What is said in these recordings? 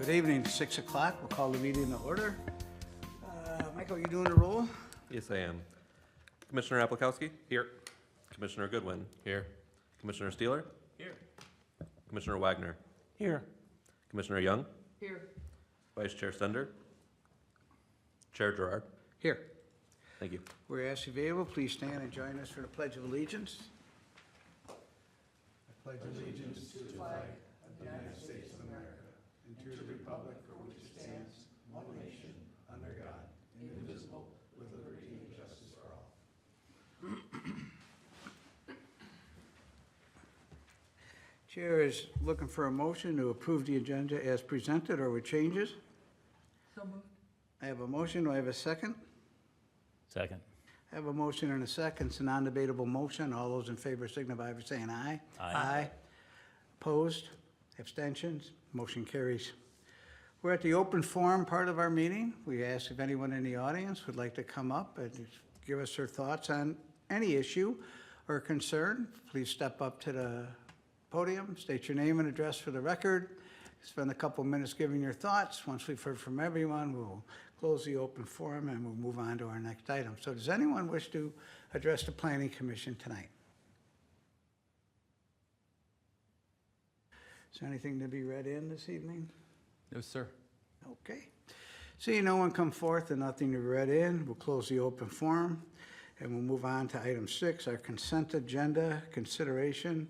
Good evening, 6 o'clock. We'll call the meeting to order. Michael, you doing the roll? Yes, I am. Commissioner Aplikowski? Here. Commissioner Goodwin? Here. Commissioner Steeler? Here. Commissioner Wagner? Here. Commissioner Young? Here. Vice Chair Stender? Chair Gerard? Here. Thank you. We're asked if you're able, please stand and join us for the Pledge of Allegiance. I pledge allegiance to the flag of the United States of America and to the republic for which it stands, one nation, under God, indivisible, with liberty and justice for all. Chair is looking for a motion to approve the agenda as presented or with changes. So moved. I have a motion. Do I have a second? Second. I have a motion and a second. It's a non-debatable motion. All those in favor signify by saying aye. Aye. Opposed? Abstentions? Motion carries. We're at the open forum part of our meeting. We ask if anyone in the audience would like to come up and give us their thoughts on any issue or concern. Please step up to the podium, state your name and address for the record. Spend a couple minutes giving your thoughts. Once we've heard from everyone, we'll close the open forum and we'll move on to our next item. So does anyone wish to address the Planning Commission tonight? Is there anything to be read in this evening? No, sir. Okay. Seeing no one come forth and nothing to be read in, we'll close the open forum and we'll move on to item 6, our consent agenda consideration,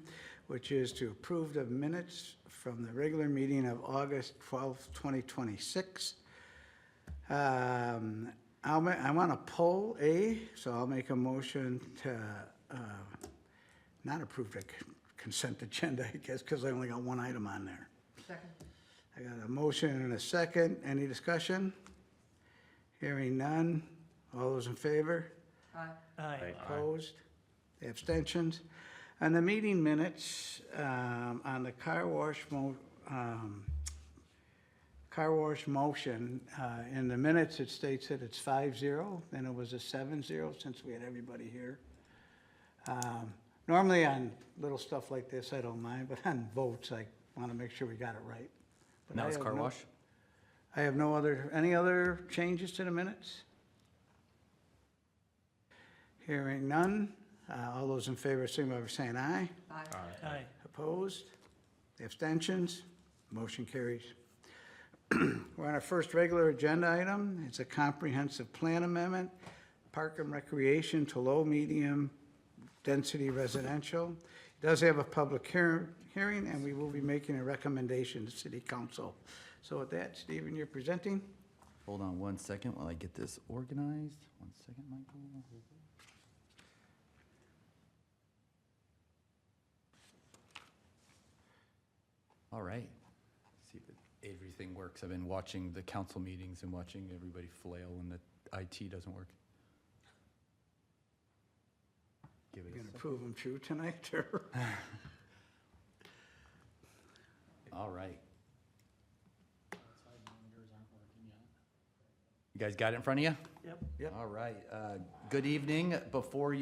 which is to approve the minutes from the regular meeting of August 12th, 2026. I want to poll A, so I'll make a motion to not approve the consent agenda, I guess, because I only got one item on there. Second. I got a motion and a second. Any discussion? Hearing none. All those in favor? Aye. Aye. Opposed? Abstentions? On the meeting minutes, on the car wash motion, in the minutes, it states that it's 5-0, then it was a 7-0 since we had everybody here. Normally on little stuff like this, I don't mind, but on votes, I want to make sure we got it right. But Now I it's have car no- wash? I have any other changes to the minutes? Hearing none. All those in favor, signify by saying aye. Aye. Aye. Opposed? Abstentions? Motion carries. We're on our first regular agenda item. It's a comprehensive plan amendment, park and recreation to low, medium density residential. It does have a public hearing, and we will be making a recommendation to City Council. So with that, Stephen, you're presenting. Hold on one second while I get this organized. 1 second, Michael. All right. See if everything works. I've been watching the council meetings and watching everybody flail when the IT doesn't work. Give it You're a going to second. prove them true tonight, or? All right. You guys got it in front of you? Yep. All right. Good evening. Before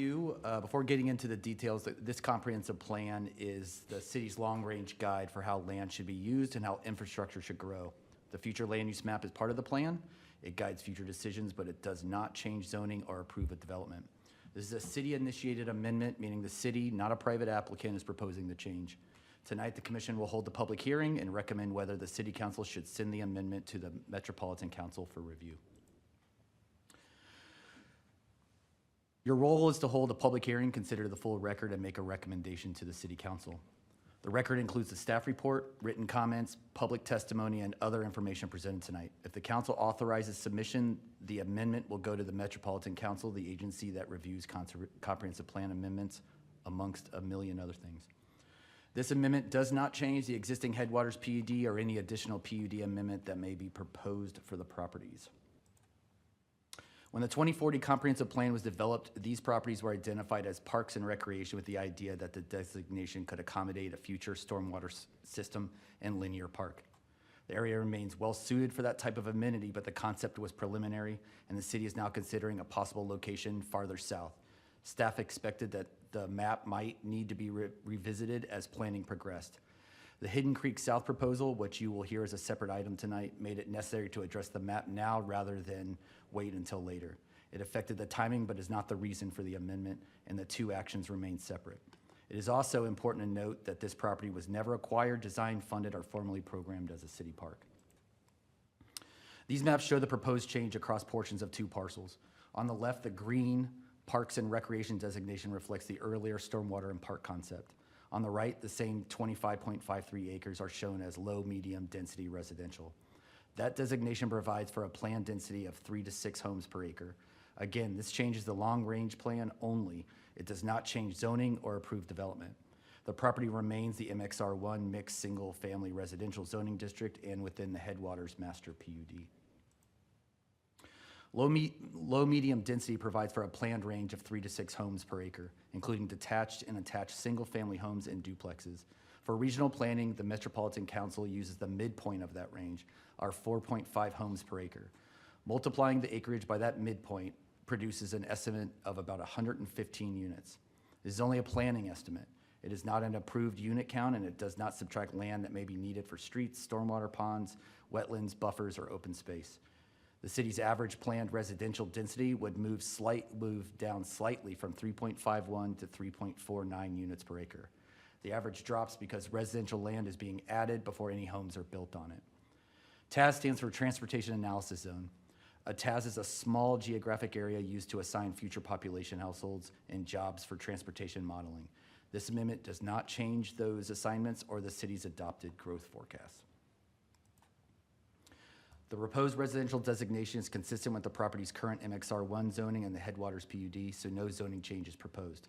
getting into the details, this comprehensive plan is the city's long-range guide for how land should be used and how infrastructure should grow. The future land use map is part of the plan. It guides future decisions, but it does not change zoning or approve of development. This is a city-initiated amendment, meaning the city, not a private applicant, is proposing the change. Tonight, the commission will hold the public hearing and recommend whether the city council should send the amendment to the Metropolitan Council for review. Your role is to hold a public hearing, consider the full record, and make a recommendation to the city council. The record includes the staff report, written comments, public testimony, and other information presented tonight. If the council authorizes submission, the amendment will go to the Metropolitan Council, the agency that reviews comprehensive plan amendments, amongst a million other things. This amendment does not change the existing Headwaters PUD or any additional PUD amendment that may be proposed for the properties. When the 2040 comprehensive plan was developed, these properties were identified as parks and recreation with the idea that the designation could accommodate a future stormwater system and linear park. The area remains well suited for that type of amenity, but the concept was preliminary, and the city is now considering a possible location farther south. Staff expected that the map might need to be revisited as planning progressed. The Hidden Creek South proposal, which you will hear as a separate item tonight, made it necessary to address the map now rather than wait until later. It affected the timing, but is not the reason for the amendment, and the two actions remain separate. It is also important to note that this property was never acquired, designed, funded, or formally programmed as a city park. These maps show the proposed change across portions of two parcels. On the left, the green Parks and Recreation designation reflects the earlier stormwater and park concept. On the right, the same 25.53 acres are shown as low, medium density residential. That designation provides for a planned density of 3 to 6 homes per acre. Again, this changes the long-range plan only. It does not change zoning or approved development. The property remains the MXR1 mixed single-family residential zoning district and within the Headwaters Master PUD. Low-medium density provides for a planned range of 3 to 6 homes per acre, including detached and attached single-family homes and duplexes. For regional planning, the Metropolitan Council uses the midpoint of that range, or 4.5 homes per acre. Multiplying the acreage by that midpoint produces an estimate of about 115 units. This is only a planning estimate. It is not an approved unit count, and it does not subtract land that may be needed for streets, stormwater ponds, wetlands, buffers, or open space. The city's average planned residential density would move down slightly from 3.51 to 3.49 units per acre. The average drops because residential land is being added before any homes are built on it. TAZ stands for Transportation Analysis Zone. A TAZ is a small geographic area used to assign future population households and jobs for transportation modeling. This amendment does not change those assignments or the city's adopted growth forecast. The proposed residential designation is consistent with the property's current MXR1 zoning and the Headwaters PUD, so no zoning change is proposed.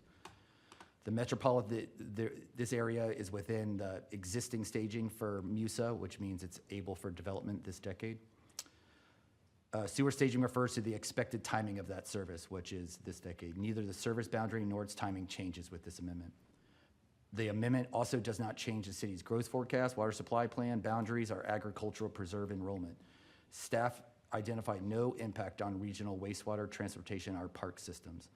The this area is within the existing staging for MUSA, which means it's able for development this decade. Sewer staging refers to the expected timing of that service, which is this decade. Neither the service boundary nor its timing changes with this amendment. The amendment also does not change the city's growth forecast, water supply plan, boundaries, or agricultural preserve enrollment. Staff identified no impact on regional wastewater, transportation, or park systems.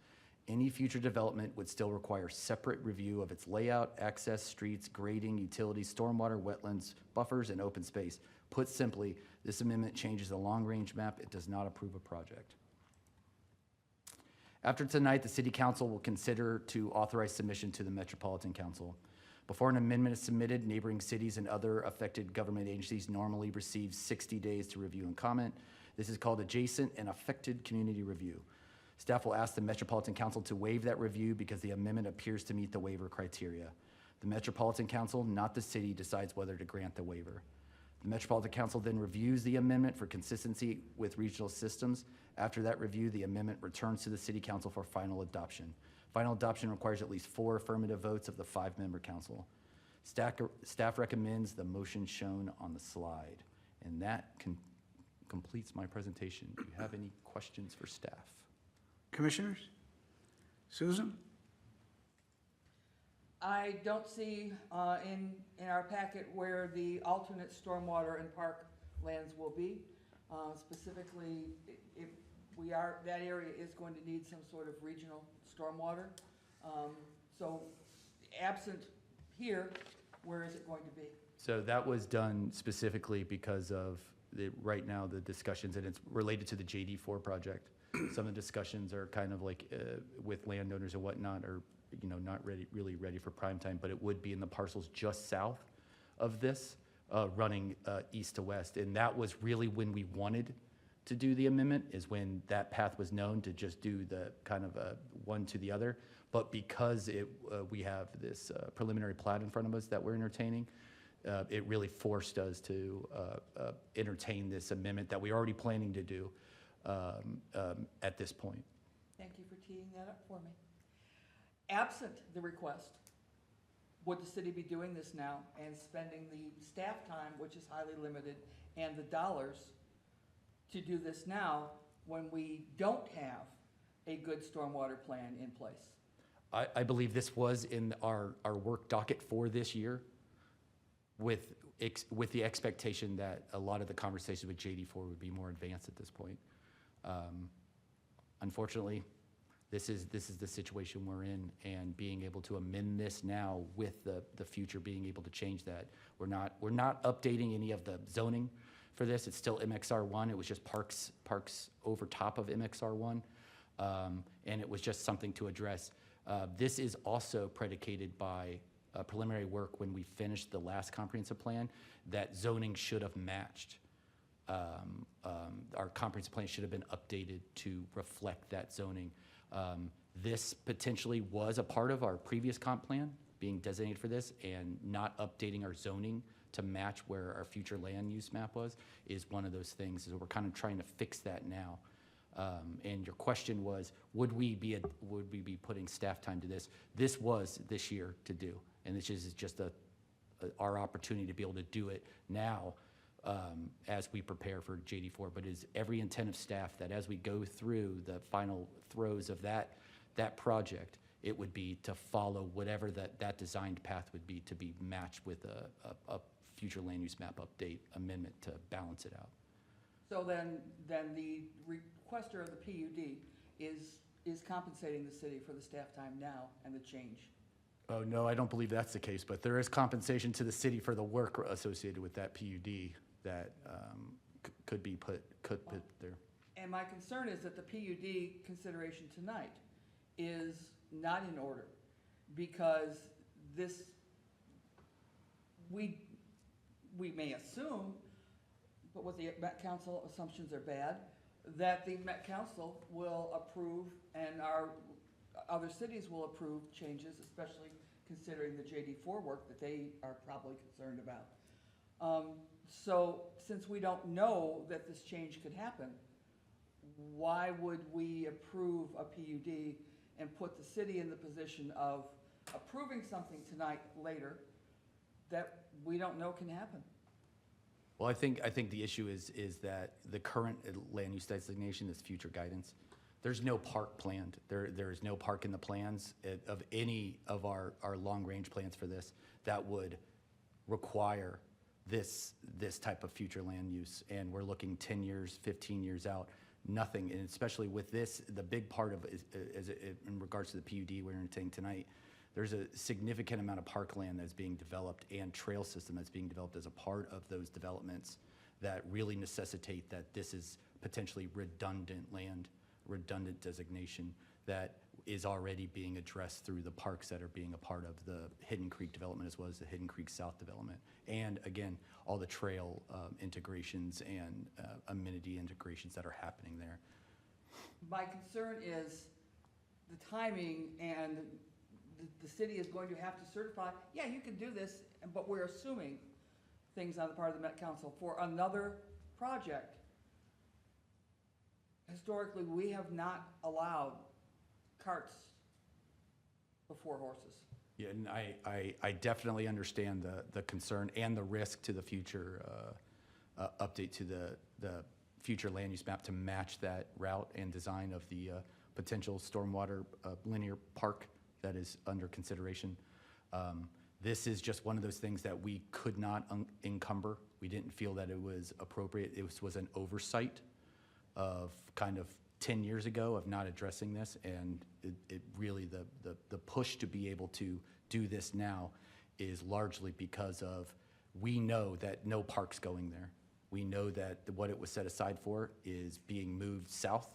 Any future development would still require separate review of its layout, access, streets, grading, utilities, stormwater, wetlands, buffers, and open space. Put simply, this amendment changes the long-range map. It does not approve a project. After tonight, the City Council will consider to authorize submission to the Metropolitan Council. Before an amendment is submitted, neighboring cities and other affected government agencies normally receive 60 days to review and comment. This is called adjacent and affected community review. Staff will ask the Metropolitan Council to waive that review because the amendment appears to meet the waiver criteria. The Metropolitan Council, not the city, decides whether to grant the waiver. The Metropolitan Council then reviews the amendment for consistency with regional systems. After that review, the amendment returns to the City Council for final adoption. Final adoption requires at least 4 affirmative votes of the 5-member council. Staff recommends the motion shown on the slide. And that completes my presentation. Do you have any questions for staff? Commissioners? Susan? I don't see in our packet where the alternate stormwater and park lands will be. Specifically, if that area is going to need some sort of regional stormwater. So absent here, where is it going to be? So that was done specifically because of right now the discussions, and it's related to the JD4 project. Some of the discussions are kind of like with landowners and whatnot are, not really ready for prime time, but it would be in the parcels just south of this, running east to west. And that was really when we wanted to do the amendment, is when that path was known to just do the kind of one to the other. But because we have this preliminary plat in front of us that we're entertaining, it really forced us to entertain this amendment that we're already planning to do at this point. Thank you for teeing that up for me. Absent the request, would the city be doing this now and spending the staff time, which is highly limited, and the dollars to do this now when we don't have a good stormwater plan in place? I believe this was in our work docket for this year with the expectation that a lot of the conversations with JD4 would be more advanced at this point. Unfortunately, this is the situation we're in, and being able to amend this now with the future being able to change that. We're not updating any of the zoning for this. It's still MXR1. It was just parks over top of MXR1. And it was just something to address. This is also predicated by preliminary work when we finished the last comprehensive plan that zoning should have matched. Our comprehensive plan should have been updated to reflect that zoning. This potentially was a part of our previous comp plan being designated for this, and not updating our zoning to match where our future land use map was is one of those things. So we're kind of trying to fix that now. And your question was, would we be putting staff time to this? This was this year to do, and this is just our opportunity to be able to do it now as we prepare for JD4. But it is every intent of staff that as we go through the final throes of that project, it would be to follow whatever that designed path would be, to be matched with a future land use map update amendment to balance it out. So then the requester of the PUD is compensating the city for the staff time now and the change. Oh, no, I don't believe that's the case, but there is compensation to the city for the work associated with that PUD that could be put there. And my concern is that the PUD consideration tonight is not in order, because this, we may assume, but what the Met Council assumptions are bad, that the Met Council will approve and our other cities will approve changes, especially considering the JD4 work that they are probably concerned about. So since we don't know that this change could happen, why would we approve a PUD and put the city in the position of approving something tonight later that we don't know can happen? Well, I think the issue is that the current land use designation is future guidance. There's no park planned. There is no park in the plans of any of our long-range plans for this that would require this type of future land use. And we're looking 10 years, 15 years out, nothing. And especially with this, the big part of it is in regards to the PUD we're entertaining tonight, there's a significant amount of parkland that's being developed and trail system that's being developed as a part of those developments that really necessitate that this is potentially redundant land, redundant designation that is already being addressed through the parks that are being a part of the Hidden Creek development, as well as the Hidden Creek South development. And again, all the trail integrations and amenity integrations that are happening there. My concern is the timing, and the city is going to have to certify, yeah, you can do this, but we're assuming things on the part of the Met Council for another project. Historically, we have not allowed carts before horses. Yeah, and I definitely understand the concern and the risk to the future update to the future land use map to match that route and design of the potential stormwater linear park that is under consideration. This is just one of those things that we could not encumber. We didn't feel that it was appropriate. It was an oversight of kind of 10 years ago of not addressing this, and it really, the push to be able to do this now is largely because of, we know that no park's going there. We know that what it was set aside for is being moved south,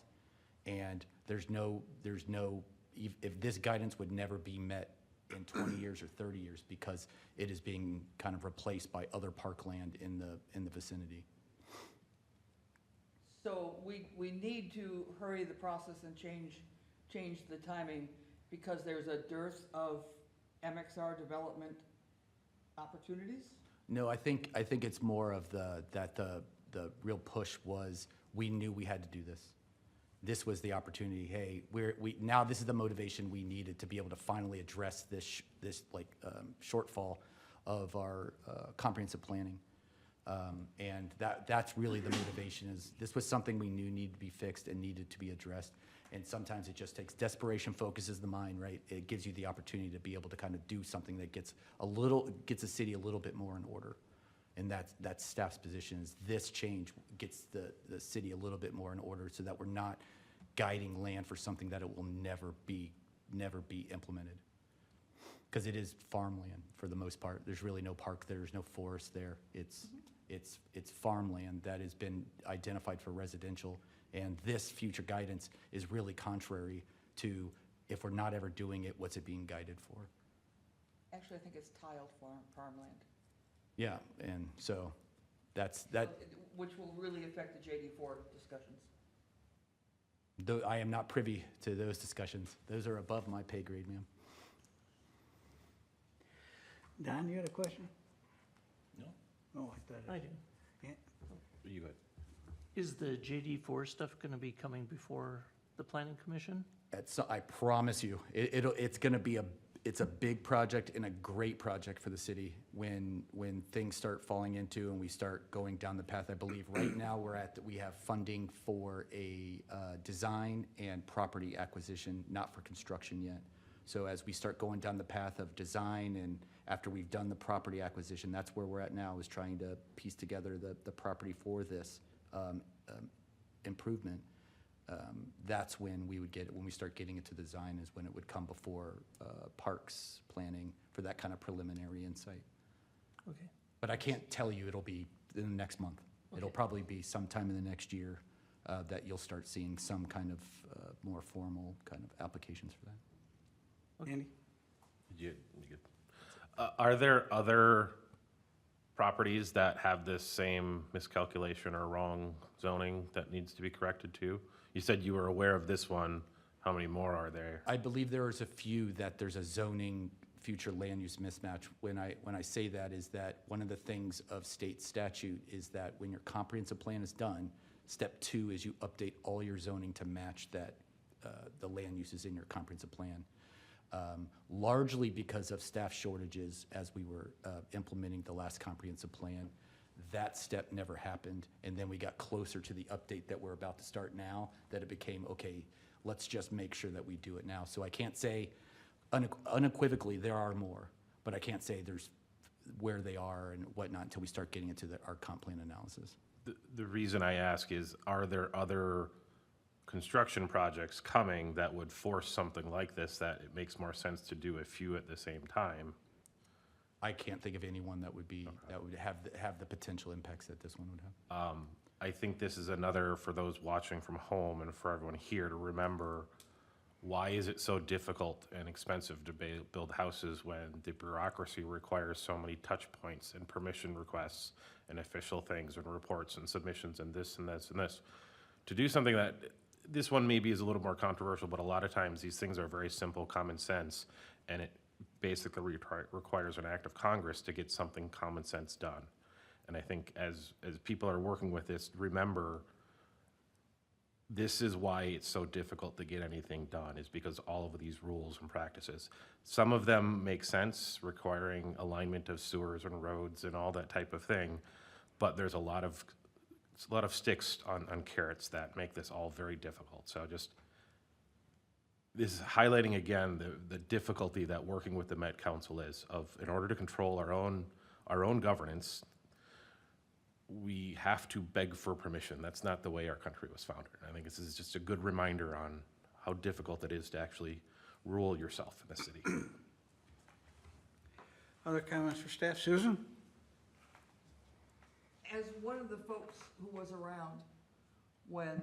and there's no, if this guidance would never be met in 20 years or 30 years because it is being kind of replaced by other parkland in the vicinity. So we need to hurry the process and change the timing, because there's a dearth of MXR development opportunities? No, I think it's more of the real push was, we knew we had to do this. This was the opportunity. Hey, now this is the motivation we needed to be able to finally address this shortfall of our comprehensive planning. And that's really the motivation, is this was something we knew needed to be fixed and needed to be addressed. And sometimes it just takes desperation, focuses the mind, right? It gives you the opportunity to be able to kind of do something that gets the city a little bit more in order. And that's staff's position, is this change gets the city a little bit more in order so that we're not guiding land for something that it will never be implemented. Because it is farmland for the most part. There's really no park there, there's no forest there. It's farmland that has been identified for residential. And this future guidance is really contrary to, if we're not ever doing it, what's it being guided for? Actually, I think it's tiled farmland. Yeah, and so that, Which will really affect the JD4 discussions. though I am not privy to those discussions. Those are above my pay grade, ma'am. Don, you had a question? No, Oh, I thought. I do. Yeah. You good? Is the JD4 stuff going to be coming before the planning commission? I promise you, it's going to be it's a big project and a great project for the city when things start falling into and we start going down the path. I believe right now we have funding for a design and property acquisition, not for construction yet. So as we start going down the path of design and after we've done the property acquisition, that's where we're at now, is trying to piece together the property for this improvement. That's when we would get it, when we start getting into design is when it would come before parks planning for that kind of preliminary insight. Okay. But I can't tell you it'll be in the next month. It'll Okay. probably be sometime in the next year that you'll start seeing some kind of more formal kind of applications for that. Andy? You good? Are there other properties that have this same miscalculation or wrong zoning that needs to be corrected too? You said you were aware of this one. How many more are there? I believe there is a few that there's a zoning future land use mismatch. When I say that is that one of the things of state statute is that when your comprehensive plan is done, step 2 is you update all your zoning to match that, the land uses in your comprehensive plan. Largely because of staff shortages as we were implementing the last comprehensive plan. That step never happened, and then we got closer to the update that we're about to start now, that it became, okay, let's just make sure that we do it now. So I can't say unequivocally there are more, but I can't say there's where they are and whatnot until we start getting into our comp plan analysis. The reason I ask is, are there other construction projects coming that would force something like this, that it makes more sense to do a few at the same time? I can't think of anyone that would be, that would have the potential impacts that this one would have. I think this is another, for those watching from home and for everyone here to remember, why is it so difficult and expensive to build houses when the bureaucracy requires so many touch points and permission requests and official things and reports and submissions and this and this and this? To do something that, this one maybe is a little more controversial, but a lot of times these things are very simple, common sense, and it basically requires an act of Congress to get something common sense done. And I think as people are working with this, remember, this is why it's so difficult to get anything done, is because all of these rules and practices. Some of them make sense, requiring alignment of sewers and roads and all that type of thing, but there's a lot of sticks on carrots that make this all very difficult. So just, this is highlighting again the difficulty that working with the Met Council is, of, in order to control our own governance, we have to beg for permission. That's not the way our country was founded. I think this is just a good reminder on how difficult it is to actually rule yourself in the city. Other comments for staff? Susan? As one of the folks who was around when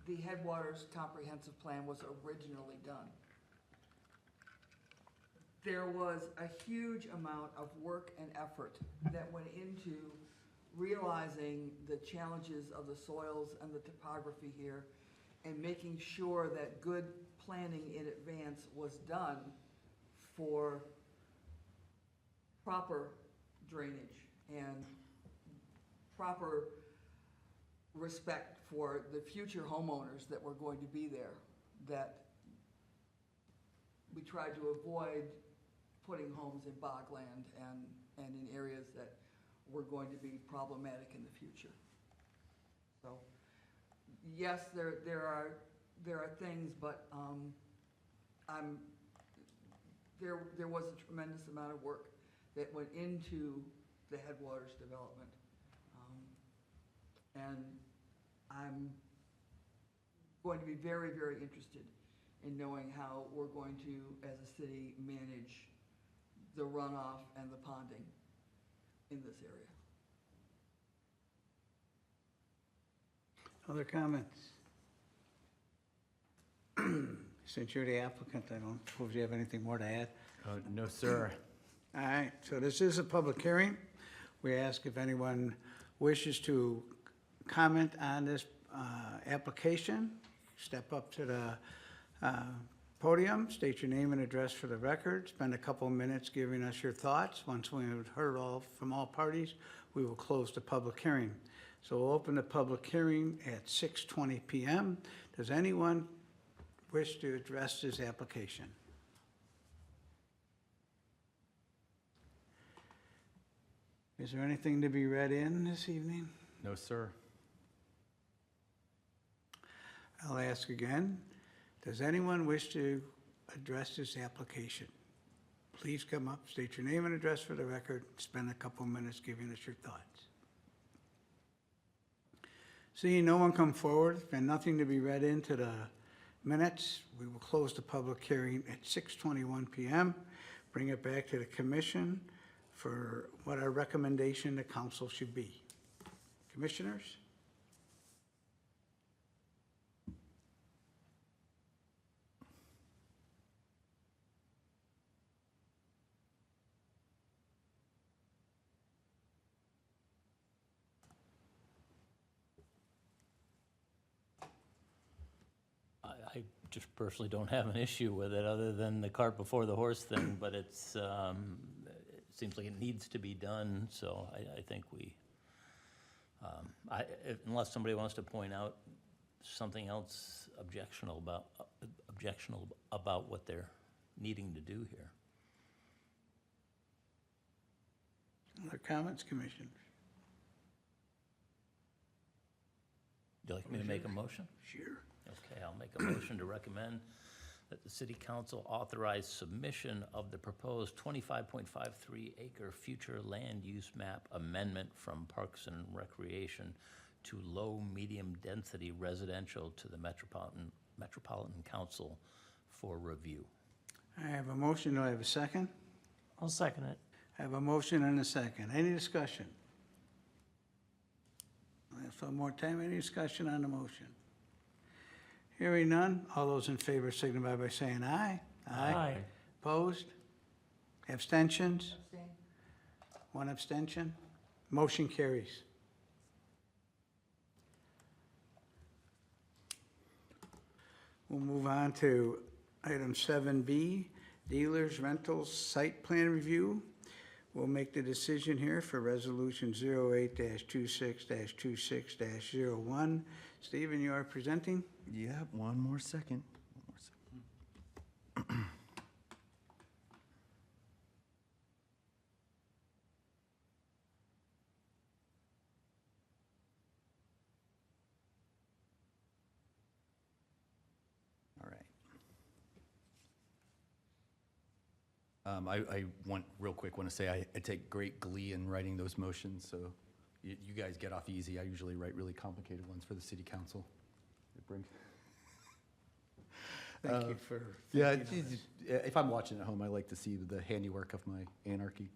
the Headwaters Comprehensive Plan was originally done, there was a huge amount of work and effort that went into realizing the challenges of the soils and the topography here and making sure that good planning in advance was done for proper drainage and proper respect for the future homeowners that were going to be there, that we tried to avoid putting homes in bogland and in areas that were going to be problematic in the future. So, yes, there are things, but there was a tremendous amount of work that went into the Headwaters development. And I'm going to be very, very interested in knowing how we're going to, as a city, manage the runoff and the ponding in this area. Other comments? Since you're the applicant, I don't suppose you have anything more to add? No, sir. All right, so this is a public hearing. We ask if anyone wishes to comment on this application, step up to the podium, state your name and address for the record, spend a couple of minutes giving us your thoughts. Once we've heard all from all parties, we will close the public hearing. So we'll open the public hearing at 6:20 PM. Does anyone wish to address this application? Is there anything to be read in this evening? No, sir. I'll ask again. Does anyone wish to address this application? Please come up, state your name and address for the record, spend a couple minutes giving us your thoughts. Seeing no one come forward and nothing to be read into the minutes, we will close the public hearing at 6:21 PM. Bring it back to the commission for what our recommendation to council should be. Commissioners? I just personally don't have an issue with it, other than the cart before the horse thing, but it seems like it needs to be done, so I think we, unless somebody wants to point out something else objectionable about what they're needing to do here. Other comments, commissioners? Would you like me to make a motion? Sure. Okay, I'll make a motion to recommend that the city council authorize submission of the proposed 25.53 acre future land use map amendment from Parks and Recreation to low, medium density residential to the Metropolitan Council for review. I have a motion. Do I have a second? I'll second it. I have a motion and a second. Any discussion? I have some more time. Any discussion on the motion? Hearing none. All those in favor signify by saying aye. Opposed? Abstentions? Abstain? One abstention. Motion carries. We'll move on to item 7B, dealers rentals site plan review. We'll make the decision here for resolution 08-26-26-01. Stephen, you are presenting? Yeah, one more second. All right. I want, real quick, want to say I take great glee in writing those motions, so you guys get off easy. I usually write really complicated ones for the city council. It brings. Thank you for. Yeah, thinking of this. if I'm watching at home, I like to see the handiwork of my anarchy.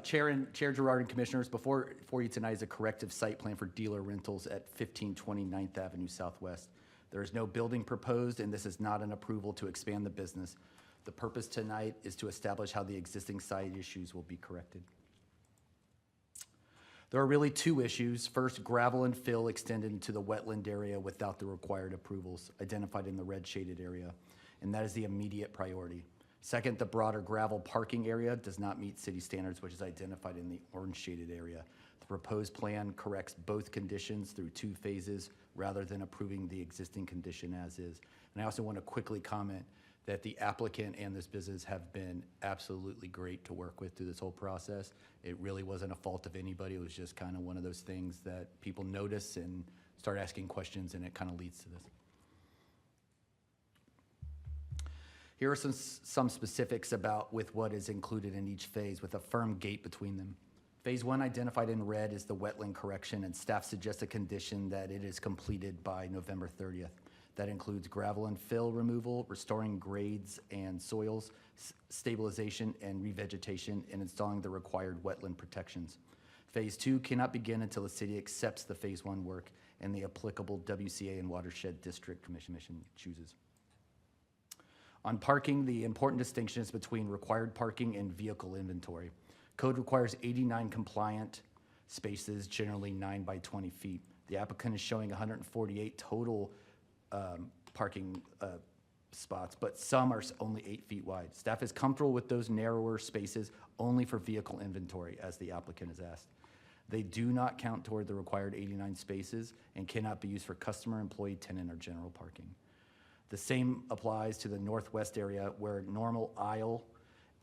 Chair Gerard and Commissioners, before you tonight is a corrective site plan for dealer rentals at 1520 9th Avenue Southwest. There is no building proposed, and this is not an approval to expand the business. The purpose tonight is to establish how the existing site issues will be corrected. There are really two issues. First, gravel and fill extended into the wetland area without the required approvals identified in the red shaded area, and that is the immediate priority. Second, the broader gravel parking area does not meet city standards, which is identified in the orange shaded area. The proposed plan corrects both conditions through 2 phases rather than approving the existing condition as is. And I also want to quickly comment that the applicant and this business have been absolutely great to work with through this whole process. It really wasn't a fault of anybody. It was just kind of one of those things that people notice and start asking questions, and it kind of leads to this. Here are some specifics about with what is included in each phase with a firm gate between them. Phase 1 identified in red is the wetland correction, and staff suggests a condition that it is completed by November 30th. That includes gravel and fill removal, restoring grades and soils, stabilization and revegetation, and installing the required wetland protections. Phase 2 cannot begin until the city accepts the Phase 1 work and the applicable WCA and Watershed District Commission chooses. On parking, the important distinction is between required parking and vehicle inventory. Code requires 89 compliant spaces, generally 9 by 20 feet. The applicant is showing 148 total parking spots, but some are only 8 feet wide. Staff is comfortable with those narrower spaces only for vehicle inventory, as the applicant has asked. They do not count toward the required 89 spaces and cannot be used for customer, employee, tenant, or general parking. The same applies to the northwest area where normal aisle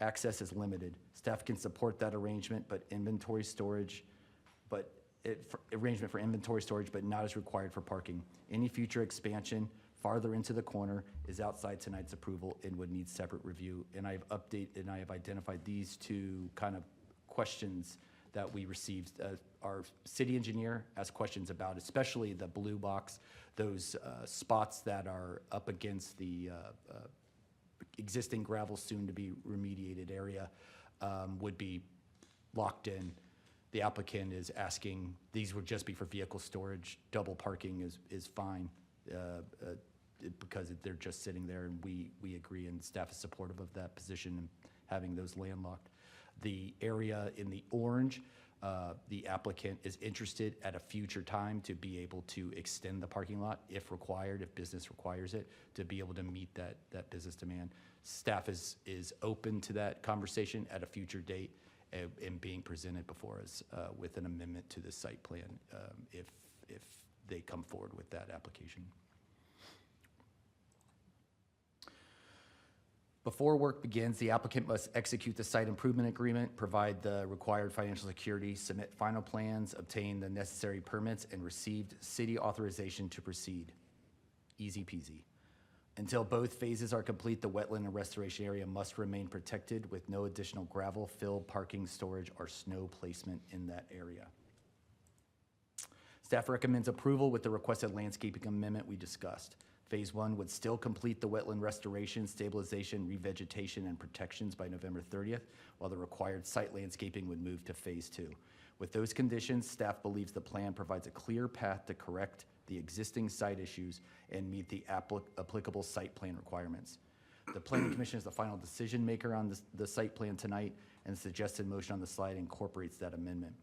access is limited. Staff can support that arrangement, but inventory storage, arrangement for inventory storage, but not as required for parking. Any future expansion farther into the corner is outside tonight's approval and would need separate review. And I have identified these two kind of questions that we received. Our city engineer asked questions about, especially the blue box, those spots that are up against the existing gravel, soon to be remediated area would be locked in. The applicant is asking, these would just be for vehicle storage. Double parking is fine because they're just sitting there, and we agree, and staff is supportive of that position and having those landlocked. The area in the orange, the applicant is interested at a future time to be able to extend the parking lot if required, if business requires it, to be able to meet that business demand. Staff is open to that conversation at a future date and being presented before us with an amendment to the site plan if they come forward with that application. Before work begins, the applicant must execute the site improvement agreement, provide the required financial security, submit final plans, obtain the necessary permits, and received city authorization to proceed. Easy peasy. Until both phases are complete, the wetland and restoration area must remain protected with no additional gravel, fill, parking, storage, or snow placement in that area. Staff recommends approval with the requested landscaping amendment we discussed. Phase 1 would still complete the wetland restoration, stabilization, revegetation, and protections by November 30th, while the required site landscaping would move to Phase 2. With those conditions, staff believes the plan provides a clear path to correct the existing site issues and meet the applicable site plan requirements. The Planning Commission is the final decision maker on the site plan tonight, and the suggested motion on the slide incorporates that amendment.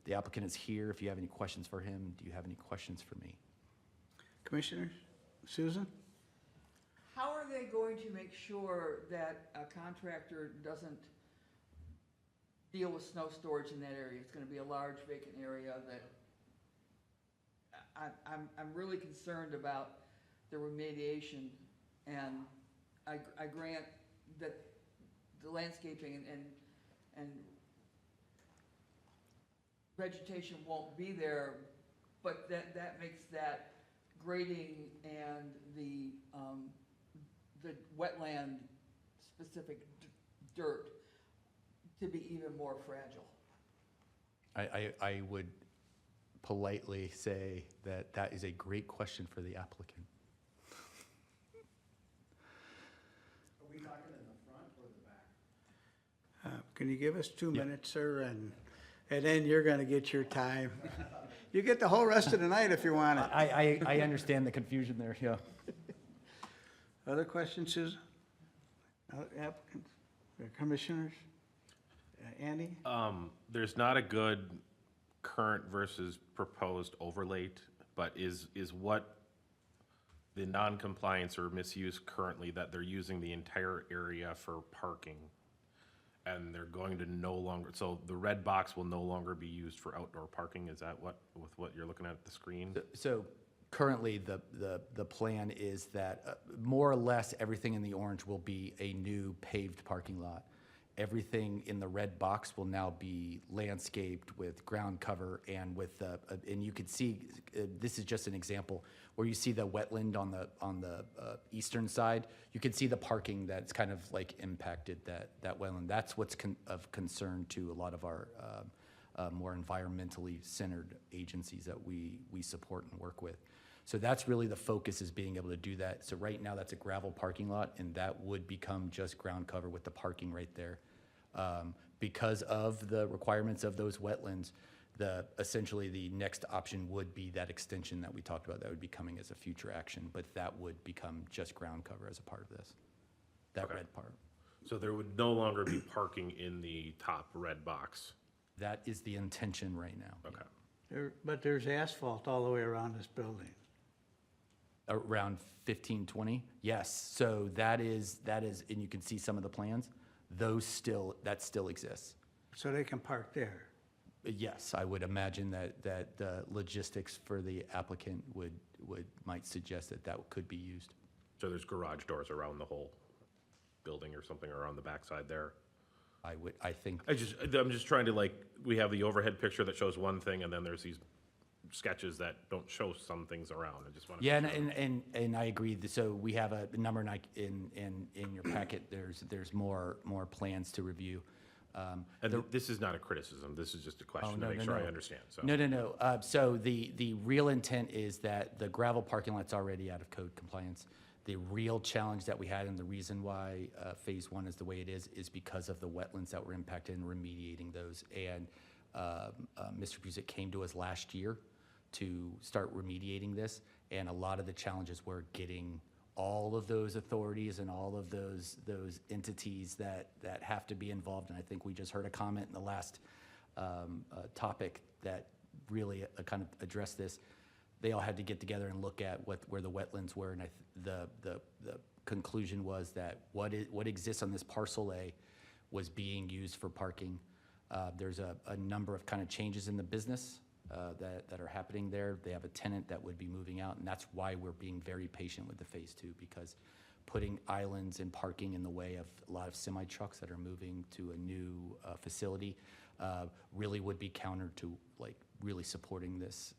The applicant is here. If you have any questions for him, do you have any questions for me? Commissioners? Susan? How are they going to make sure that a contractor doesn't deal with snow storage in that area? It's gonna be a large vacant area that I'm really concerned about the remediation, and I grant that the landscaping and vegetation won't be there, but that makes that grading and the wetland specific dirt to be even more fragile. I would politely say that is a great question for the applicant. Are we talking in the front or the back? Can you give us 2 minutes, sir, and then you're gonna get your time. You get the whole rest of the night if you want it. I understand the confusion there, yeah. Other questions, Susan? Other applicants, commissioners? Andy? There's not a good current versus proposed overlay, but is what the non-compliance or misuse currently, that they're using the entire area for parking, and they're going to no longer, so the red box will no longer be used for outdoor parking? Is that what you're looking at the screen? So currently, the plan is that more or less everything in the orange will be a new paved parking lot. Everything in the red box will now be landscaped with ground cover and with, and you can see, this is just an example, where you see the wetland on the eastern side, you can see the parking that's kind of like impacted that wetland. That's what's of concern to a lot of more environmentally centered agencies that we support and work with. So that's really the focus, is being able to do that. So right now, that's a gravel parking lot, and that would become just ground cover with the parking right there. Because of the requirements of those wetlands, essentially the next option would be that extension that we talked about. That would be coming as a future action, but that would become just ground cover as a part of this, that Okay. red part. So there would no longer be parking in the top red box? That is the intention right now. Okay. But there's asphalt all the way around this building. Around 15, 20? Yes, so that is, and you can see some of the plans, that still exists. So they can park there. Yes, I would imagine that the logistics for the applicant might suggest that could be used. So there's garage doors around the whole building or something, or on the backside there? I think, I'm just trying to, like, we have the overhead picture that shows one thing, and then there's these sketches that don't show some things around. I just want to. yeah, and I agree. So we have a number in your packet. There's more plans to review. And this is not a criticism, this is just a question to no, make no, sure I no. understand, so. No. So the real intent is that the gravel parking lot's already out of code compliance. The real challenge that we had, and the reason why phase one is the way it is because of the wetlands that were impacted and remediating those. And Mr. Busick came to us last year to start remediating this, and a lot of the challenges were getting all of those authorities and all of those entities that have to be involved. And I think we just heard a comment in the last topic that really kind of addressed this. They all had to get together and look at where the wetlands were, and the conclusion was that what exists on this parcel A was being used for parking. There's a number of kind of changes in the business that are happening there. They have a tenant that would be moving out, and that's why we're being very patient with the phase two, because putting islands and parking in the way of a lot of semi trucks that are moving to a new facility really would be counter to like really supporting this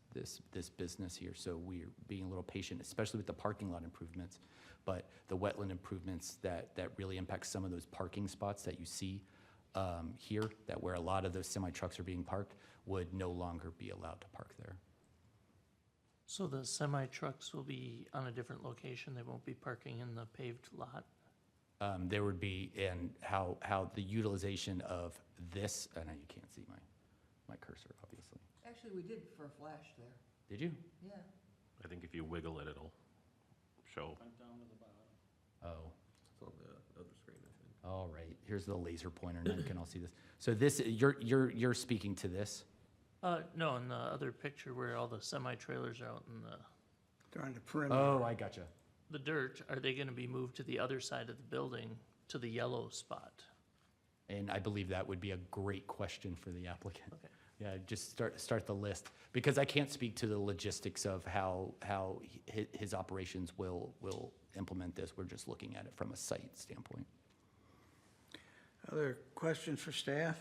business here. So we're being a little patient, especially with the parking lot improvements, but the wetland improvements that really impact some of those parking spots that you see here, that where a lot of those semi trucks are being parked, would no longer be allowed to park there. So the semi trucks will be on a different location, they won't be parking in the paved lot? There would be, and how the utilization of this, I know you can't see my cursor, obviously. Actually, we did for a flash there, Did you? yeah. I think if you wiggle it, it'll show. Oh, It's on the other screen, I think. all right. Here's the laser pointer, now you can all see this. So this, you're speaking to this? No, in the other picture where all the semi-trailers are out in They're on the perimeter. Oh, I gotcha. the dirt, are they gonna be moved to the other side of the building, to the yellow spot? And I believe that would be a great question for the applicant. Okay. Yeah, just start the list, because I can't speak to the logistics of how his operations will implement this. We're just looking at it from a site standpoint. Other questions for staff?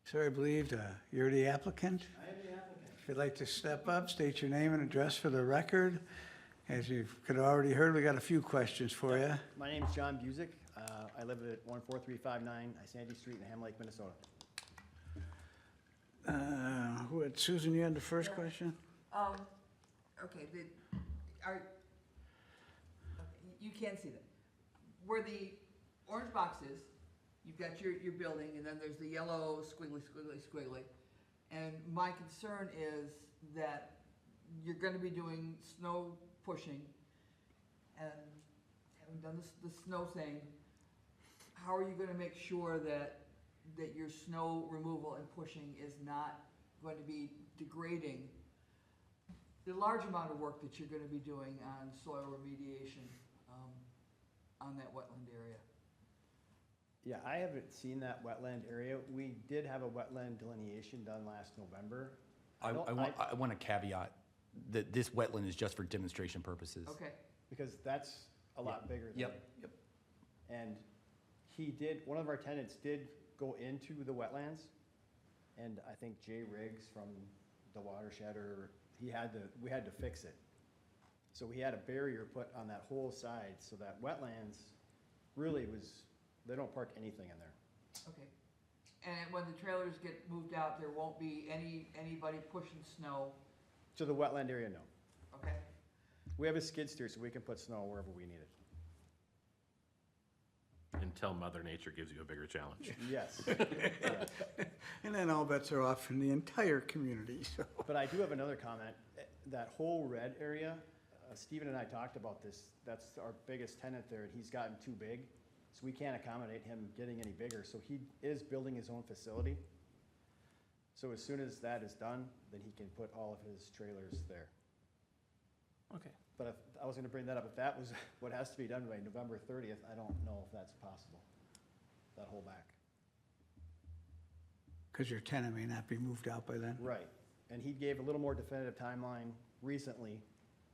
Sir, I believe you're the applicant? I am the applicant. If you'd like to step up, state your name and address for the record. As you could have already heard, we got a few questions for you. My name's John Busick. I live at 14359 Sandy Street in Ham Lake, Minnesota. Susan, you had the first question? Okay, you can't see that. Where the orange box is, you've got your building, and then there's the yellow squiggly. And my concern is that you're gonna be doing snow pushing, and having done the snow thing, how are you gonna make sure that your snow removal and pushing is not going to be degrading the large amount of work that you're gonna be doing on soil remediation, on that wetland area? Yeah, I haven't seen that wetland area. We did have a wetland delineation done last November. I want a caveat that this wetland is just for demonstration purposes. Okay, Because that's a lot bigger than. Yep. And one of our tenants did go into the wetlands, and I think Jay Riggs from the watershed, we had to fix it. So we had a barrier put on that whole side, so that wetlands really they don't park anything in there. okay. And when the trailers get moved out, there won't be anybody pushing snow, To the wetland area, no. okay? We have a skid steer, so we can put snow wherever we need it. Until Mother Nature gives you a bigger challenge. Yes. And then all bets are off in the entire community, so. But I do have another comment. That whole red area, Stephen and I talked about this. That's our biggest tenant there, and he's gotten too big. So we can't accommodate him getting any bigger. So he is building his own facility. So as soon as that is done, then he can put all of his trailers there. Okay. But I was gonna bring that up. If that was what has to be done by November 30th, I don't know if that's possible, that whole back. Because your tenant may not be moved out by then. Right. And he gave a little more definitive timeline recently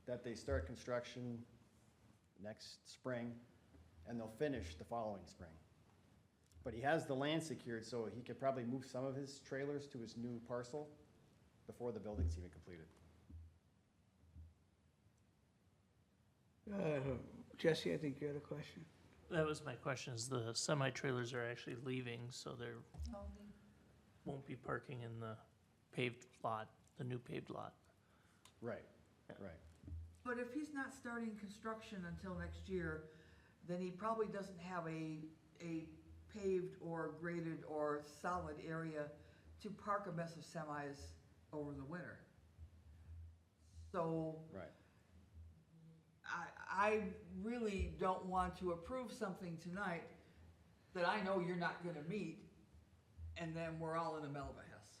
that they start construction next spring and they'll finish the following spring. But he has the land secured, so he could probably move some of his trailers to his new parcel before the building's even completed. Jesse, I think you had a question? That was my question, is the semi-trailers are actually leaving, so there won't be parking in the paved lot, the new paved lot. Right, right. But if he's not starting construction until next year, then he probably doesn't have a paved or graded or solid area to park a mess of semis over the winter. So Right. I really don't want to approve something tonight that I know you're not gonna meet, and then we're all in a melba hess.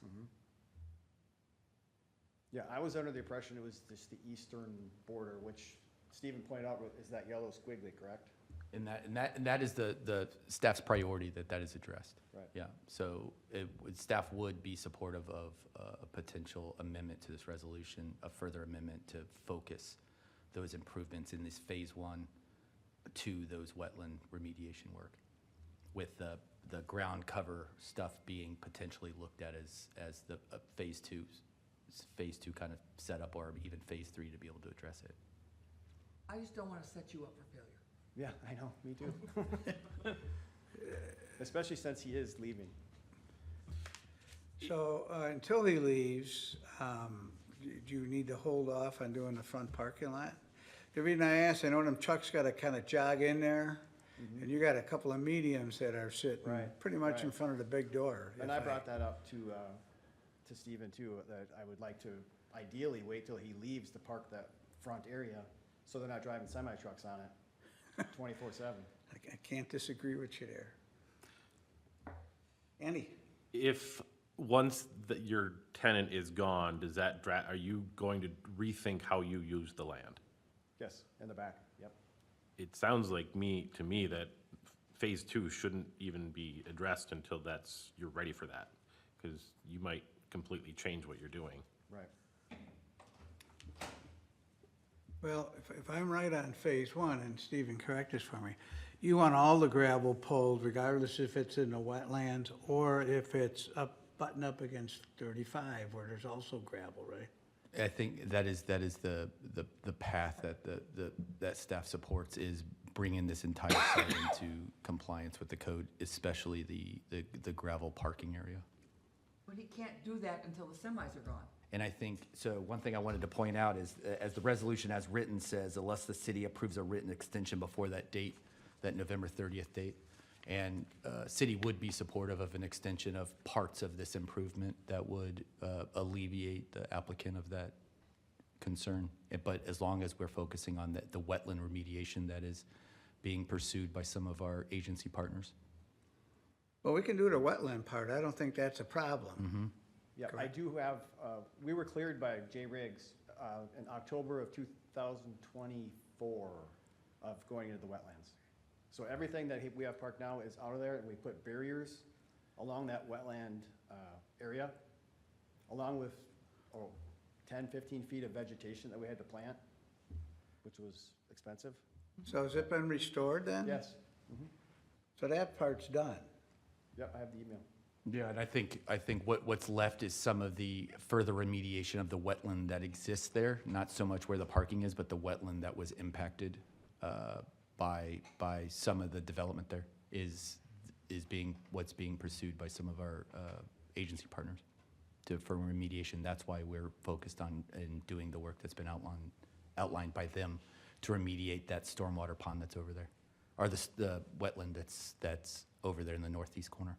Yeah, I was under the impression it was just the eastern border, which Stephen pointed out is that yellow squiggly, correct? And that is the staff's priority, that is addressed. Right. Yeah, so staff would be supportive of a potential amendment to this resolution, a further amendment to focus those improvements in this phase one to those wetland remediation work, with the ground cover stuff being potentially looked at as the phase two kind of setup, or even phase three to be able to address it. I just don't wanna set you up for failure. Yeah, I know, me too. Especially since he is leaving. So until he leaves, do you need to hold off on doing the front parking lot? The reason I asked, I know them trucks gotta kind of jog in there, and you got a couple of mediums that are sitting Right, pretty much in right. front of the big door. And I brought that up to Stephen too, that I would like to ideally wait till he leaves to park that front area, so they're not driving semi-trucks on it 24/7. I can't disagree with you there. Andy? If, once your tenant is gone, does that are you going to rethink how you use the land? Yes, in the back, yep. It sounds like to me that phase two shouldn't even be addressed until you're ready for that, because you might completely change what you're doing. Right. Well, if I'm right on phase one, and Stephen, correct this for me, you want all the gravel pulled regardless if it's in the wetlands or if it's buttoned up against 35 where there's also gravel, right? I think that is the path that staff supports, is bringing this entire site into compliance with the code, especially the gravel parking area. But he can't do that until the semis are gone. And I think, so one thing I wanted to point out is, as the resolution as written says, unless the city approves a written extension before that date, that November 30th date, and city would be supportive of an extension of parts of this improvement that would alleviate the applicant of that concern. But as long as we're focusing on the wetland remediation that is being pursued by some of our agency partners. Well, we can do the wetland part. I don't think that's a problem. Yeah, I do have, we were cleared by Jay Riggs in October of 2024 of going into the wetlands. So everything that we have parked now is out of there, and we put barriers along that wetland area, along with 10, 15 feet of vegetation that we had to plant, which was expensive. So has it been restored then? Yes. So that part's done. Yep, I have the email. Yeah, and I think what's left is some of the further remediation of the wetland that exists there, not so much where the parking is, but the wetland that was impacted by some of the development there what's being pursued by some of our agency partners for remediation. That's why we're focused on and doing the work that's been outlined by them to remediate that stormwater pond that's over there, or the wetland that's over there in the northeast corner.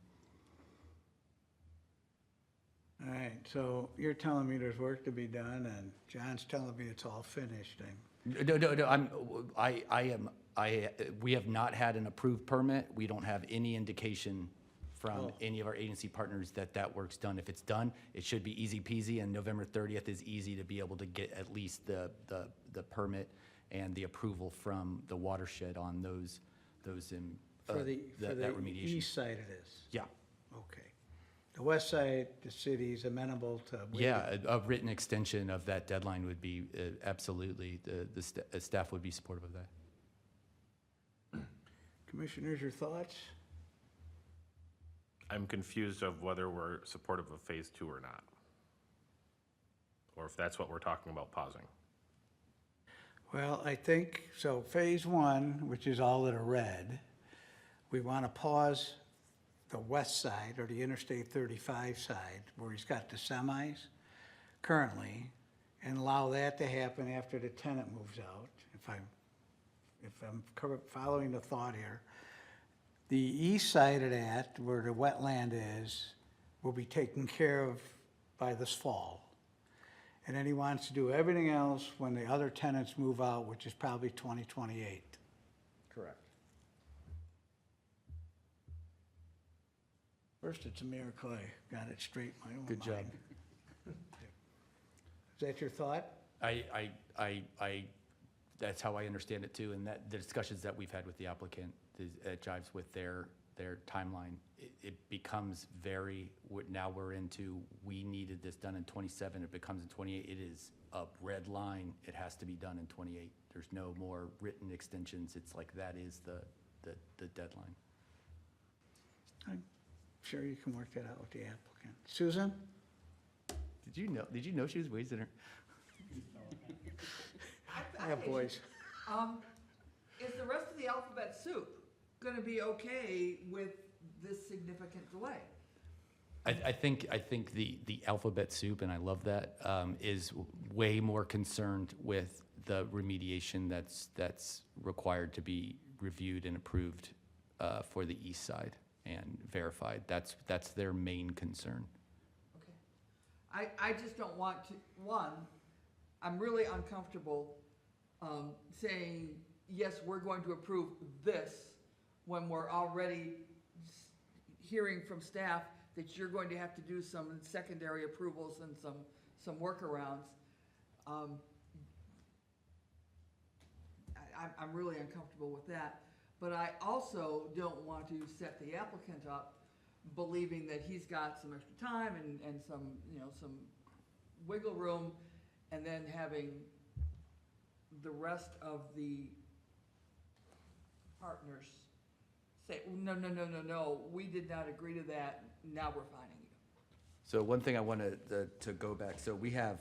All right, so you're telling me there's work to be done, and John's telling me it's all finished. We have not had an approved permit. We don't have any indication from Oh. any of our agency partners that work's done. If it's done, it should be easy peasy, and November 30th is easy to be able to get at least the permit and the approval from the watershed on those For the that remediation. east side it is? Yeah. Okay. The west side, the city's amenable to waiting? Yeah, a written extension of that deadline would be absolutely, the staff would be supportive of that. Commissioners, your thoughts? I'm confused of whether we're supportive of phase 2 or not. Or if that's what we're talking about pausing. Well, I think, so phase 1, which is all that are red, we want to pause the west side, or the Interstate 35 side, where he's got the semis currently, and allow that to happen after the tenant moves out, if I'm following the thought here. The east side of that, where the wetland is, will be taken care of by this fall. And then he wants to do everything else when the other tenants move out, which is probably 2028. Correct. First, it's a miracle I got it straight in my own mind. Good job. Is that your thought? That's how I understand it too, and that the discussions that we've had with the applicant, it jives with their timeline. It becomes now we're into, we needed this done in 27, it becomes in 28. It is a red line, it has to be done in 28. There's no more written extensions. It's like that is the deadline. I'm sure you can work that out with the applicant. Susan? Did you know she was raised in her? I have boys. Is the rest of the alphabet soup gonna be okay with this significant delay? I think the alphabet soup, and I love that, is way more concerned with the remediation that's required to be reviewed and approved for the east side and verified. That's their main concern. Okay. I just don't want to, I'm really uncomfortable saying, yes, we're going to approve this when we're already hearing from staff that you're going to have to do some secondary approvals and some workarounds. I'm really uncomfortable with that. But I also don't want to set the applicant up believing that he's got some extra time and some wiggle room, and then having the rest of the partners say, no, we did not agree to that, now we're fining you. So one thing I wanted to go back, so we have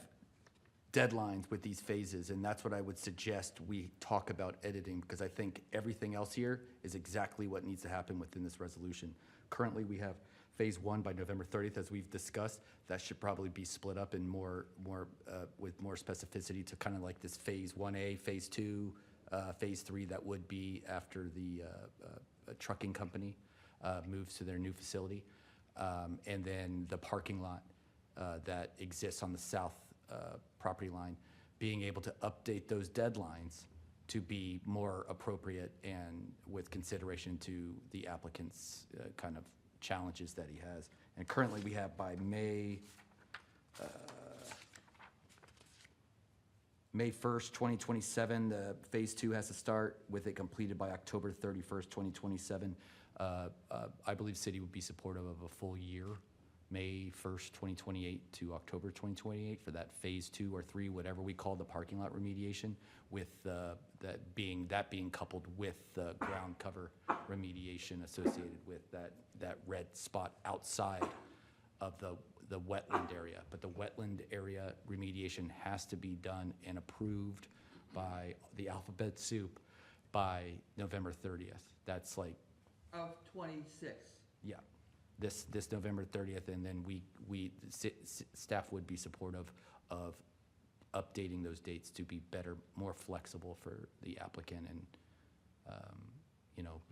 deadlines with these phases, and that's what I would suggest we talk about editing, because I think everything else here is exactly what needs to happen within this resolution. Currently, we have phase 1 by November 30th, as we've discussed. That should probably be split up in with more specificity to kind of like this phase 1A, phase 2, phase 3 that would be after the trucking company moves to their new facility. And then the parking lot that exists on the south property line, being able to update those deadlines to be more appropriate and with consideration to the applicant's kind of challenges that he has. And currently we have by May 1st, 2027, the phase 2 has to start with it completed by October 31st, 2027. I believe city would be supportive of a full year, May 1st, 2028 to October 2028 for that phase 2 or 3, whatever we call the parking lot remediation, with that being coupled with the ground cover remediation associated with that red spot outside of the wetland area. But the wetland area remediation has to be done and approved by the alphabet soup by November 30th. That's like of 26. Yeah, this November 30th, and then staff would be supportive of updating those dates to be better, more flexible for the applicant and,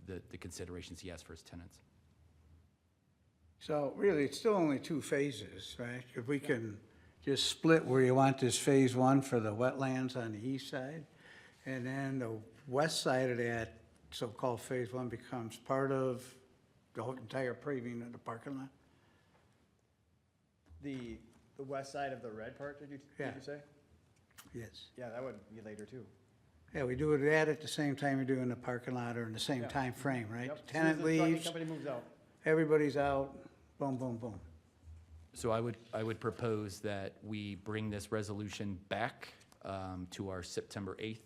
the considerations he has for his tenants. So really, it's still only 2 phases, right? If we can just split where you want this phase 1 for the wetlands on the east side, and then the west side of that so-called phase 1 becomes part of the whole entire paving of the parking lot? The west side of the red part, did you say? Yes. Yeah, that would be later too. Yeah, we do that at the same time we do in the parking lot or in the same Yeah. time frame, right? Yep. Tenant As soon as the trucking leaves, company moves out. everybody's out, boom, boom, boom. So I would propose that we bring this resolution back to our September 8th,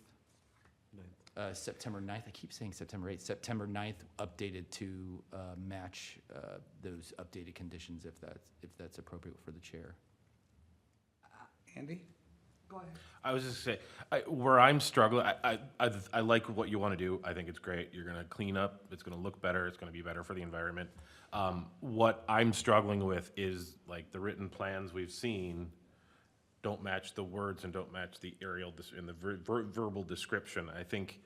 September 9th, I keep saying September 8th, September 9th, updated to match those updated conditions if that's appropriate for the chair. Andy? Go ahead. I was just say, where I'm struggling, I like what you want to do. I think it's great. You're going to clean up. It's going to look better. It's going to be better for the environment. What I'm struggling with is like the written plans we've seen don't match the words and don't match the aerial in the verbal description. I think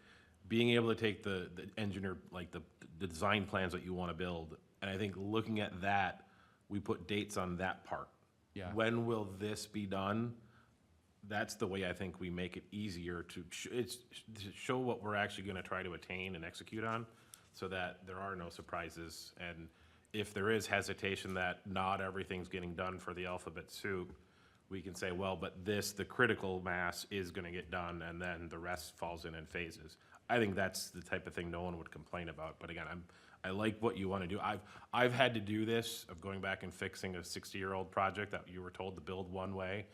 being able to take the engineer, like the design plans that you want to build, and I think looking at that, we put dates on that part. Yeah. When will this be done? That's the way I think we make it easier to show what we're actually going to try to attain and execute on, so that there are no surprises. And if there is hesitation that not everything's getting done for the alphabet soup, we can say, well, but the critical mass is going to get done, and then the rest falls in phases. I think that's the type of thing no one would complain about. But again, I like what you want to do. I've had to do this of going back and fixing a 60-year-old project that you were told to build one way,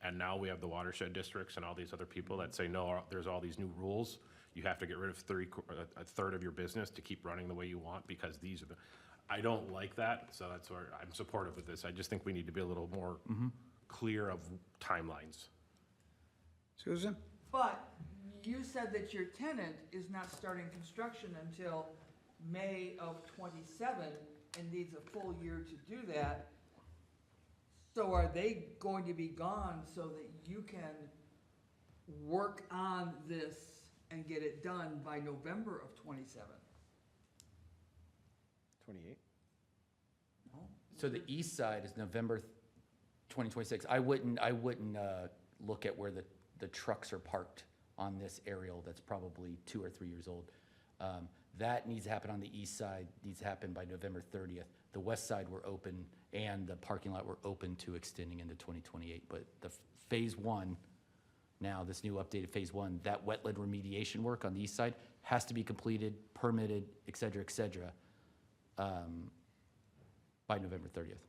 and now we have the watershed districts and all these other people that say, no, there's all these new rules. You have to get rid of a third of your business to keep running the way you want, because these are I don't like that, so that's where I'm supportive of this. I just think we need to be a little more clear of timelines. Susan? But you said that your tenant is not starting construction until May of 27 and needs a full year to do that. So are they going to be gone so that you can work on this and get it done by November of 27? 28. No? So the east side is November 2026. I wouldn't look at where the trucks are parked on this aerial that's probably 2 or 3 years old. That needs to happen on the east side, needs to happen by November 30th. The west side we're open, and the parking lot we're open to extending into 2028. But the phase 1, now this new updated phase 1, that wetland remediation work on the east side has to be completed, permitted, et cetera, by November 30th.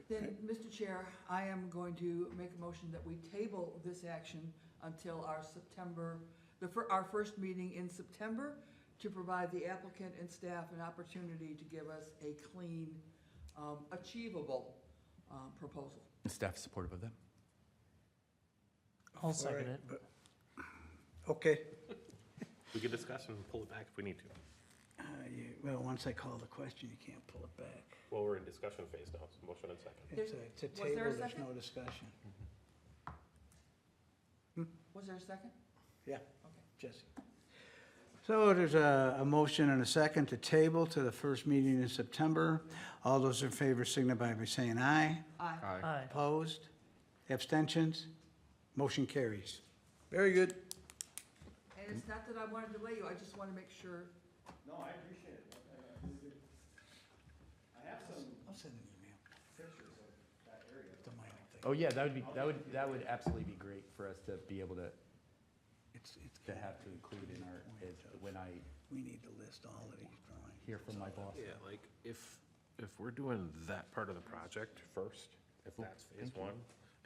Then, Mr. Chair, I am going to make a motion that we table this action until our our first meeting in September, to provide the applicant and staff an opportunity to give us a clean, achievable proposal. The staff is supportive of that. I'll second it. Okay. We can discuss and pull it back if we need to. Well, once I call the question, you can't pull it back. Well, we're in discussion phase now, so motion and second. It's a Was there table, a there's second? no discussion. Was there a second? Yeah, Okay. Jesse. So there's a motion and a second to table to the first meeting in September. All those in favor signify by saying aye. Aye. Aye. Opposed? Abstentions? Motion carries. Very good. And it's not that I want to delay you, I just want to make sure. No, I appreciate it. I have some I'll send an email. pictures of that area. It's a minor thing. Oh, yeah, that would absolutely be great for us to be able to It's have to include in our, when I we need to list all of these drawings. hear from my boss. Yeah, like, if we're doing that part of the project first, if that's phase 1,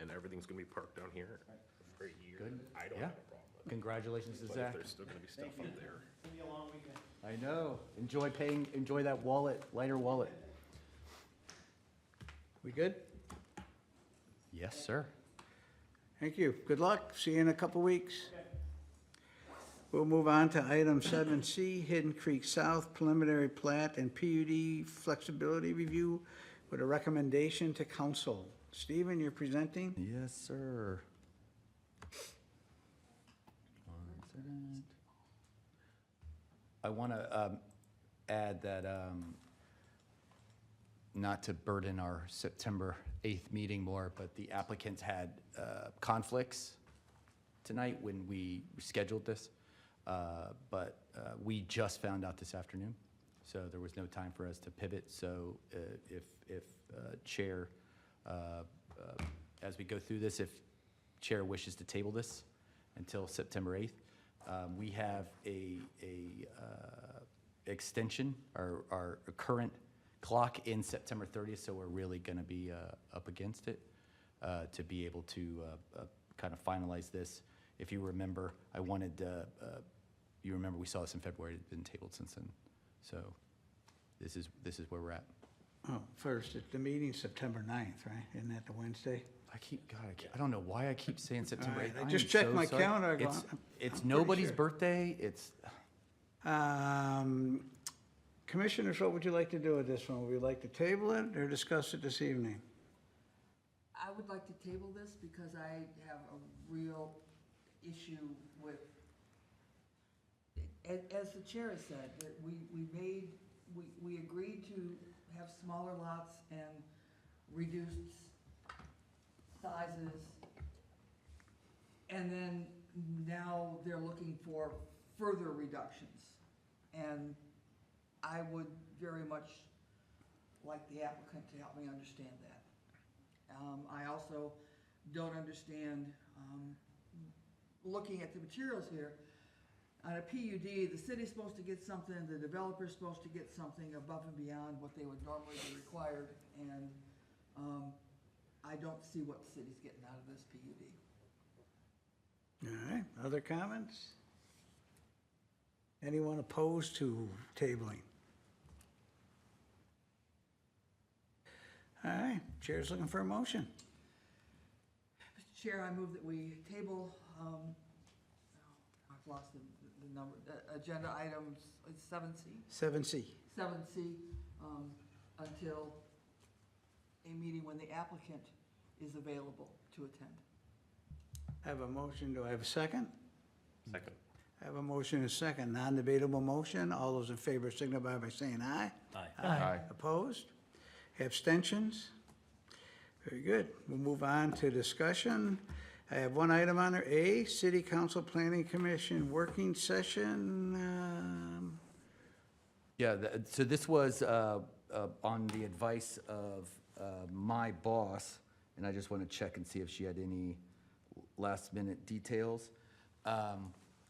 and everything's gonna be parked down here for a year, Good. I don't Yeah. have a problem with it. Congratulations to But if Zach. there's still gonna be stuff up there. Give me a long weekend. I know. Enjoy that wallet, lighter wallet. We good? Yes, sir. Thank you. Good luck. See you in a couple weeks. We'll move on to item 7C, Hidden Creek South preliminary plat and PUD flexibility review with a recommendation to council. Stephen, you're presenting? Yes, sir. One second. I want to add that, not to burden our September 8th meeting more, but the applicants had conflicts tonight when we scheduled this. But we just found out this afternoon, so there was no time for us to pivot. So if Chair, as we go through this, if Chair wishes to table this until September 8th, we have a extension, our current clock in September 30th, so we're really going to be up against it to be able to kind of finalize this. If you remember, I wanted, you remember we saw this in February, it's been tabled since then. So this is where we're at. Oh, first, the meeting's September 9th, right? Isn't that the Wednesday? I don't know why I keep saying September 8th. I just checked my calendar. It's I'm nobody's pretty sure. birthday, it's, Commissioners, what would you like to do with this one? Would you like to table it or discuss it this evening? I would like to table this because I have a real issue with, as the chair has said, that we agreed to have smaller lots and reduced sizes. And then now they're looking for further reductions. And I would very much like the applicant to help me understand that. I also don't understand, looking at the materials here, on a PUD, the city's supposed to get something, the developer's supposed to get something above and beyond what they would normally be required, and I don't see what the city's getting out of this PUD. All right, other comments? Anyone opposed to tabling? All right, Chair's looking for a motion. Mr. Chair, I move that we table, I've lost the number, agenda items, it's 7C? 7C. 7C, until a meeting when the applicant is available to attend. I have a motion, do I have a second? Second. I have a motion and a second, non-debatable motion. All those in favor signify by saying aye. Aye. Opposed? Abstentions? Very good. We'll move on to discussion. I have one item on there, A, City Council Planning Commission Working Session. yeah, so this was on the advice of my boss, and I just want to check and see if she had any last-minute details.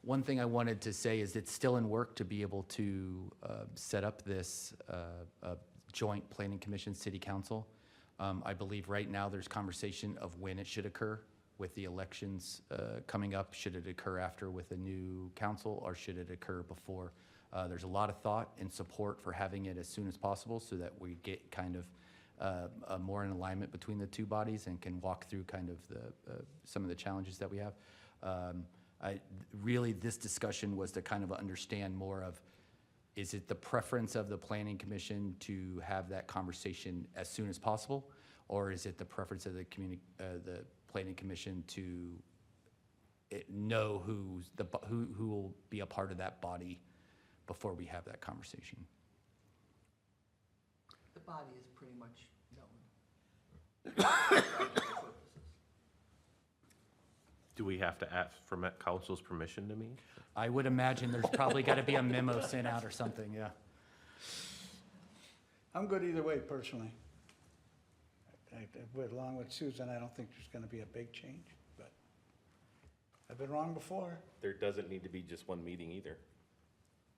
One thing I wanted to say is it's still in work to be able to set up this joint planning commission, city council. I believe right now there's conversation of when it should occur with the elections coming up. Should it occur after with a new council, or should it occur before? There's a lot of thought and support for having it as soon as possible so that we get kind of more in alignment between the two bodies and can walk through kind of some of the challenges that we have. Really, this discussion was to kind of understand more of, is it the preference of the planning commission to have that conversation as soon as possible? Or is it the preference of the planning commission to know who will be a part of that body before we have that conversation? The body is pretty much known. Do we have to ask for council's permission to meet? I would imagine there's probably got to be a memo sent out or something, yeah. I'm good either way, personally. Along with Susan, I don't think there's going to be a big change, but I've been wrong before. There doesn't need to be just one meeting either.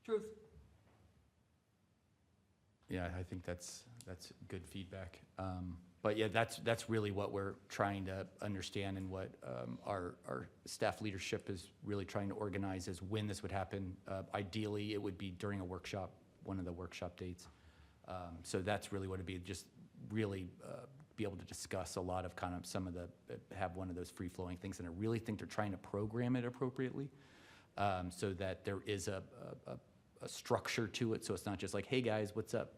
Truth. Yeah, I think that's good feedback. But yeah, that's really what we're trying to understand, and what our staff leadership is really trying to organize is when this would happen. Ideally, it would be during a workshop, one of the workshop dates. So that's really what it'd be, just really be able to discuss a lot of kind of some of the, have one of those free-flowing things. And I really think they're trying to program it appropriately. so that there is a structure to it, so it's not just like, hey, guys, what's up?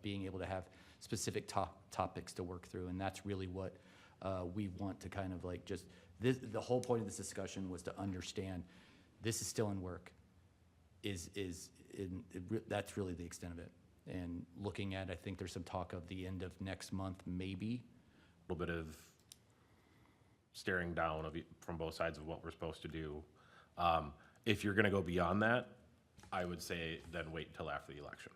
Being able to have specific topics to work through, and that's really what we want to kind of like just, the whole point of this discussion was to understand this is still in work, that's really the extent of it. And looking at, I think there's some talk of the end of next month, maybe. A little bit of staring down from both sides of what we're supposed to do. If you're gonna go beyond that, I would say then wait until after the election.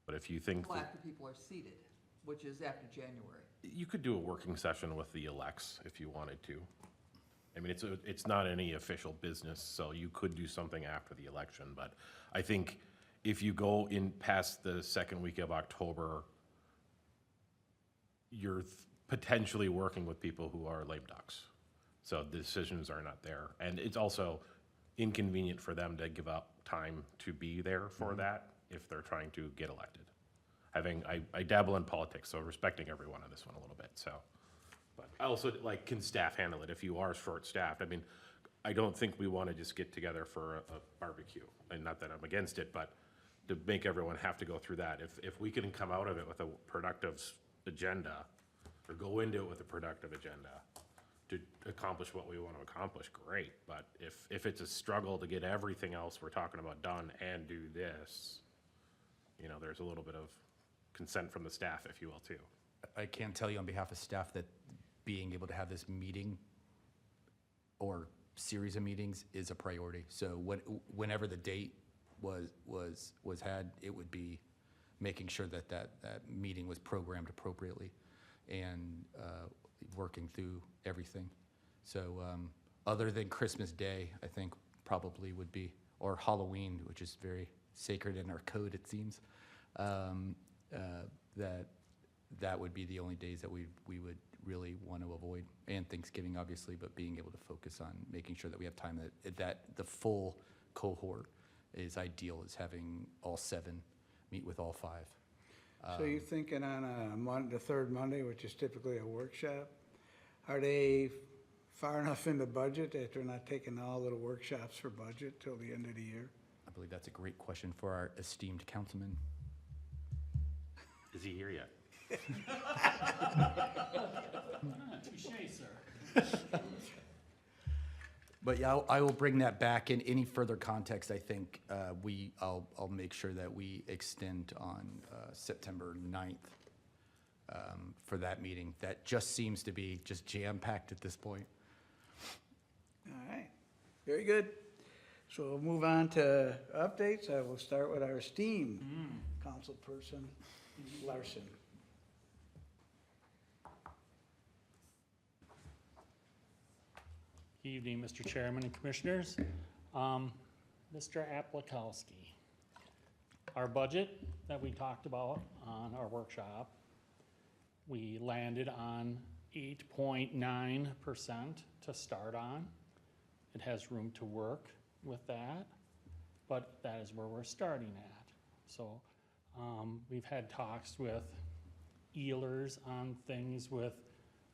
But if you think Well, that after people are seated, which is after January. you could do a working session with the elects if you wanted to. I mean, it's not any official business, so you could do something after the election, but I think if you go in past the second week of October, you're potentially working with people who are lame ducks. So the decisions are not there. And it's also inconvenient for them to give up time to be there for that if they're trying to get elected. I dabble in politics, so respecting everyone on this one a little bit, so. But I also, like, can staff handle it if you are short-staffed? I mean, I don't think we want to just get together for a barbecue. And not that I'm against it, but to make everyone have to go through that. If we can come out of it with a productive agenda, or go into it with a productive agenda to accomplish what we want to accomplish, great. But if it's a struggle to get everything else we're talking about done and do this, you know, there's a little bit of consent from the staff, if you will, too. I can tell you on behalf of staff that being able to have this meeting or series of meetings is a priority. So whenever the date was had, it would be making sure that meeting was programmed appropriately and working through everything. So other than Christmas Day, I think probably would be, or Halloween, which is very sacred in our code, it seems, that would be the only days that we would really want to avoid, and Thanksgiving, obviously, but being able to focus on making sure that we have time that the full cohort is ideal, is having all 7 meet with all 5. So you're thinking on the third Monday, which is typically a workshop, are they far enough in the budget that they're not taking all of the workshops for budget till the end of the year? I believe that's a great question for our esteemed councilman. Is he here yet? Touche, sir. But yeah, I will bring that back. In any further context, I think I'll make sure that we extend on September 9th for that meeting. That just seems to be just jam-packed at this point. All right, very good. So we'll move on to updates. I will start with our esteemed councilperson, Larson. Evening, Mr. Chairman and Commissioners. Mr. Aplikowski, our budget that we talked about on our workshop, we landed on 8.9% to start on. It has room to work with that, but that is where we're starting at. So we've had talks with Ehlers on things with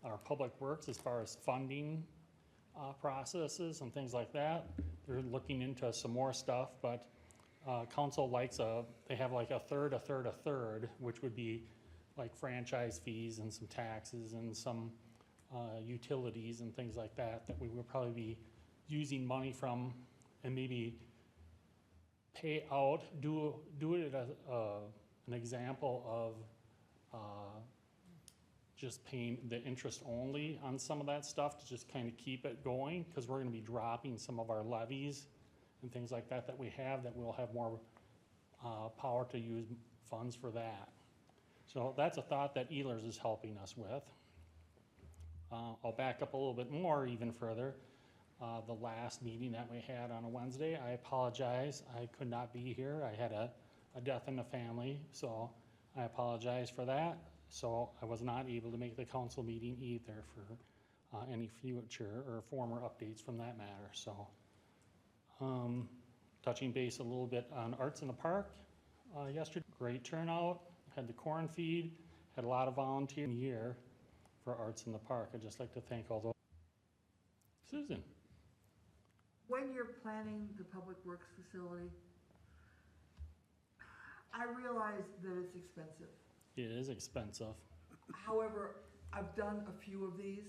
our public works as far as funding processes and things like that. They're looking into some more stuff, but council likes they have like a third, which would be like franchise fees and some taxes and some utilities and things like that, that we would probably be using money from and maybe pay out, do it as an example of just paying the interest only on some of that stuff to just kind of keep it going, because we're going to be dropping some of our levies and things like that we have, that we'll have more power to use funds for that. So that's a thought that Ehlers is helping us with. I'll back up a little bit more even further. The last meeting that we had on a Wednesday, I apologize, I could not be here. I had a death in the family, so I apologize for that. So I was not able to make the council meeting either for any future or former updates from that matter. So touching base a little bit on Arts in the Park yesterday. Great turnout, had the corn feed, had a lot of volunteer year for Arts in the Park. I'd just like to thank all those. Susan. when you're planning the public works facility, I realize that it's expensive. It is expensive. However, I've done a few of these,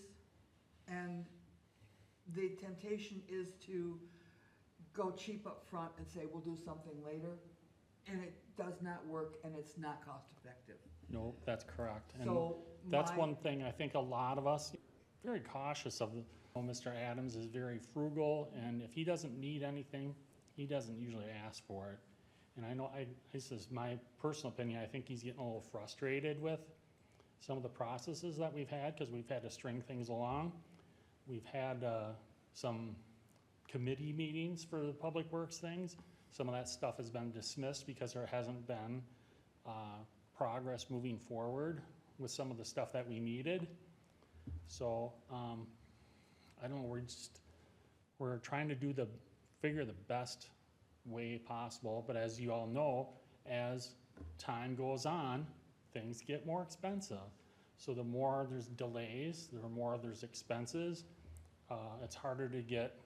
and the temptation is to go cheap up front and say, we'll do something later, and it does not work, and it's not cost effective. No, that's correct. And So that's my- one thing I think a lot of us, very cautious of. Mr. Adams is very frugal, and if he doesn't need anything, he doesn't usually ask for it. And I know, this is my personal opinion, I think he's getting a little frustrated with some of the processes that we've had, because we've had to string things along. We've had some committee meetings for the public works things. Some of that stuff has been dismissed because there hasn't been progress moving forward with some of the stuff that we needed. So, I don't know, we're trying to figure the best way possible, but as you all know, as time goes on, things get more expensive. So the more there's delays, the more there's expenses, it's harder to get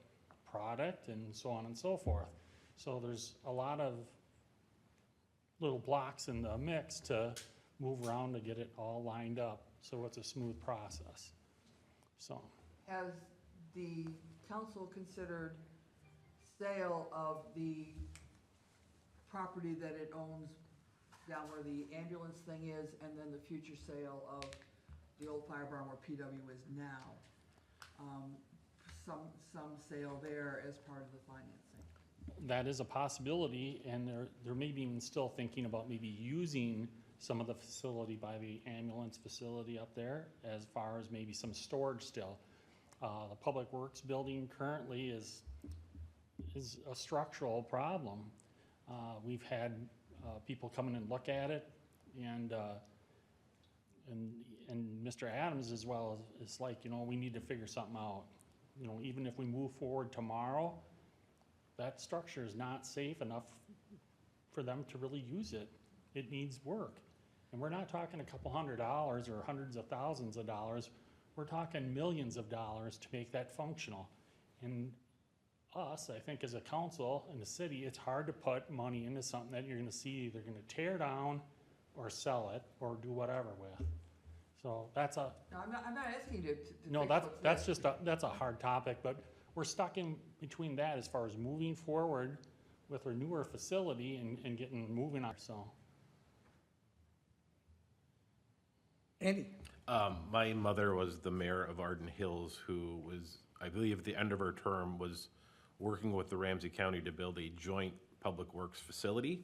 product and so on and so forth. So there's a lot of little blocks in the mix to move around to get it all lined up, so it's a smooth process. So, Has the council considered sale of the property that it owns down where the ambulance thing is, and then the future sale of the old fire barn where PW is now? Some sale there as part of the financing. that is a possibility, and they're maybe even still thinking about maybe using some of the facility by the ambulance facility up there as far as maybe some storage still. The Public Works building currently is a structural problem. We've had people come in and look at it, and Mr. Adams as well is like, we need to figure something out. Even if we move forward tomorrow, that structure is not safe enough for them to really use it. It needs work. And we're not talking a couple $100 or hundreds of thousands of dollars. We're talking millions of dollars to make that functional. And us, I think as a council and the city, it's hard to put money into something that you're gonna see either gonna tear down or sell it or do whatever with. So that's a, No, I'm not asking you to no, fix that's, what's that's there. just that's a hard topic, but we're stuck in between that as far as moving forward with our newer facility and getting moving on, so. Andy? My mother was the mayor of Arden Hills, who was, I believe, at the end of her term, was working with the Ramsey County to build a joint public works facility.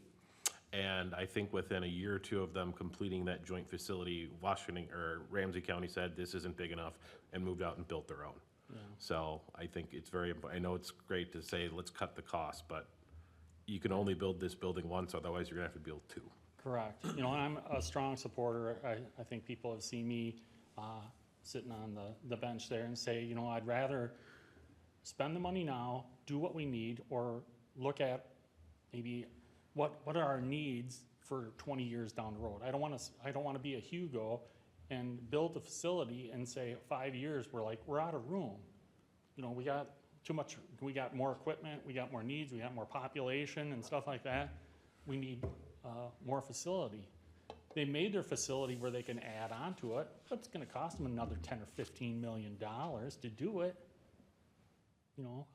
And I think within a year or two of them completing that joint facility, Ramsey County said, this isn't big enough, and moved out and built their own. Yeah. So I think it's I know it's great to say, let's cut the cost, but you can only build this building once, otherwise you're gonna have to build two. Correct. And I'm a strong supporter. I think people have seen me sitting on the bench there and say, I'd rather spend the money now, do what we need, or look at maybe what are our needs for 20 years down the road. I don't want to be a Hugo and build a facility and say 5 years we're out of room. We got too much. We got more equipment. We got more needs. We got more population and stuff like that. We need more facility. They made their facility where they can add on to it, but it's going to cost them another $10 or $15 million to do it.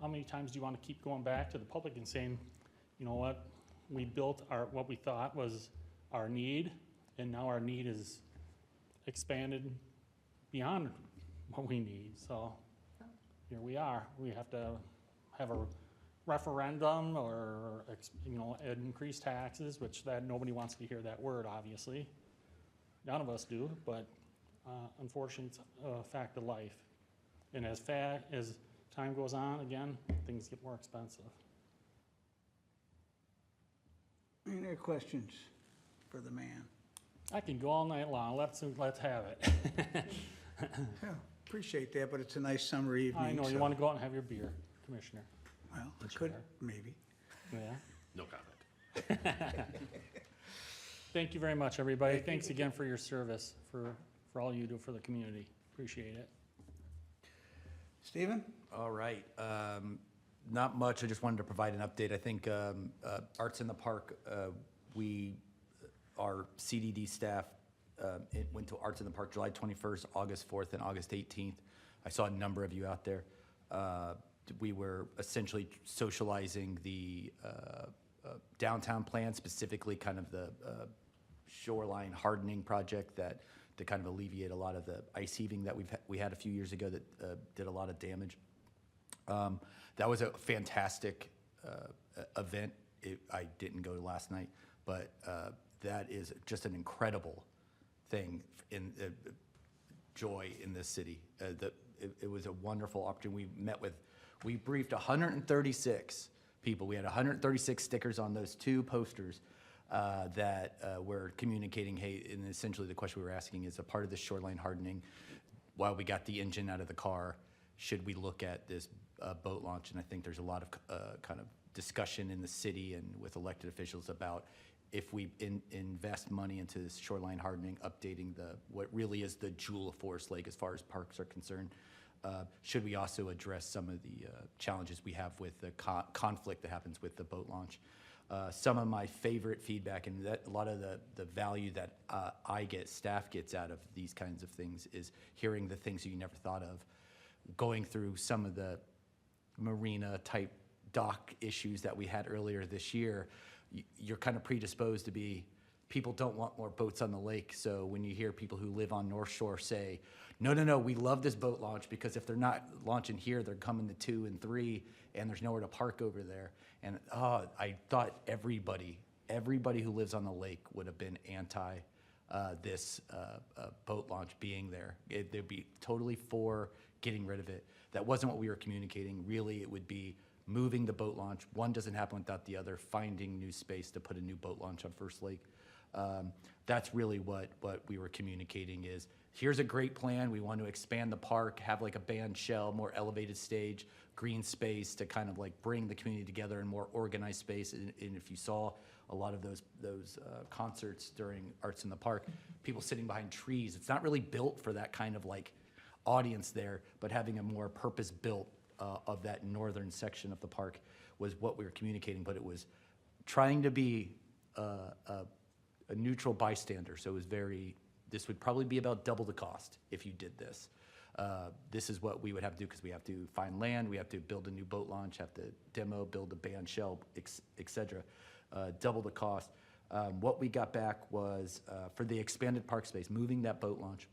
How many times do you want to keep going back to the public and saying, you know what, we built what we thought was our need, and now our need is expanded beyond what we need. So here we are. We have to have a referendum or increase taxes, which nobody wants to hear that word, obviously. None of us do, but unfortunately, it's a fact of life. And as time goes on, again, things get more expensive. Any other questions for the man? I can go all night long. Let's have it. Yeah, appreciate that, but it's a nice summer evening. I know you so- want to go out and have your beer, Commissioner. Well, I could, Chair. maybe. Oh, Yeah. No comment. Thank you very much, everybody. Thanks again for your service, for all you do for the community. Appreciate it. Stephen? All right. Not much. I just wanted to provide an update. I think Arts in the Park, our CDD staff it went to Arts in the Park July 21st, August 4th, and August 18th. I saw a number of you out there. We were essentially socializing the downtown plan, specifically kind of the shoreline hardening project that to kind of alleviate a lot of the ice heaving that we had a few years ago that did a lot of damage. That was a fantastic event. I didn't go to last night, but that is just an incredible thing in joy in this city. It was a wonderful opportunity. We briefed 136 people. We had 136 stickers on those 2 posters that were communicating, hey, and essentially the question we were asking is a part of the shoreline hardening, while we got the engine out of the car, should we look at this boat launch? And I think there's a lot of kind of discussion in the city and with elected officials about if we invest money into this shoreline hardening, updating what really is the jewel of Forest Lake as far as parks are concerned, should we also address some of the challenges we have with the conflict that happens with the boat launch? Some of my favorite feedback, and that a lot of the value that I get, staff gets out of these kinds of things, is hearing the things that you never thought of, going through some of the marina type dock issues that we had earlier this year. You're kind of predisposed to be, people don't want more boats on the lake. So when you hear people who live on North Shore say, no, we love this boat launch because if they're not launching here, they're coming to 2 and 3 and there's nowhere to park over there. And I thought everybody who lives on the lake would have been anti this boat launch being there. They'd be totally for getting rid of it. That wasn't what we were communicating. Really, it would be moving the boat launch. One doesn't happen without the other, finding new space to put a new boat launch on First Lake. That's really what we were communicating is, here's a great plan. We want to expand the park, have like a band shell, more elevated stage, green space to kind of like bring the community together in more organized space. And if you saw a lot of those concerts during Arts in the Park, people sitting behind trees, it's not really built for that kind of like audience there, but having a more purpose-built of that northern section of the park was what we were communicating, but it was trying to be a neutral bystander. So it was this would probably be about double the cost if you did this. This is what we would have to do because we have to find land, we have to build a new boat launch, have to demo, build a band shell, et cetera. Double the cost. What we got back was for the expanded park space, moving that boat launch,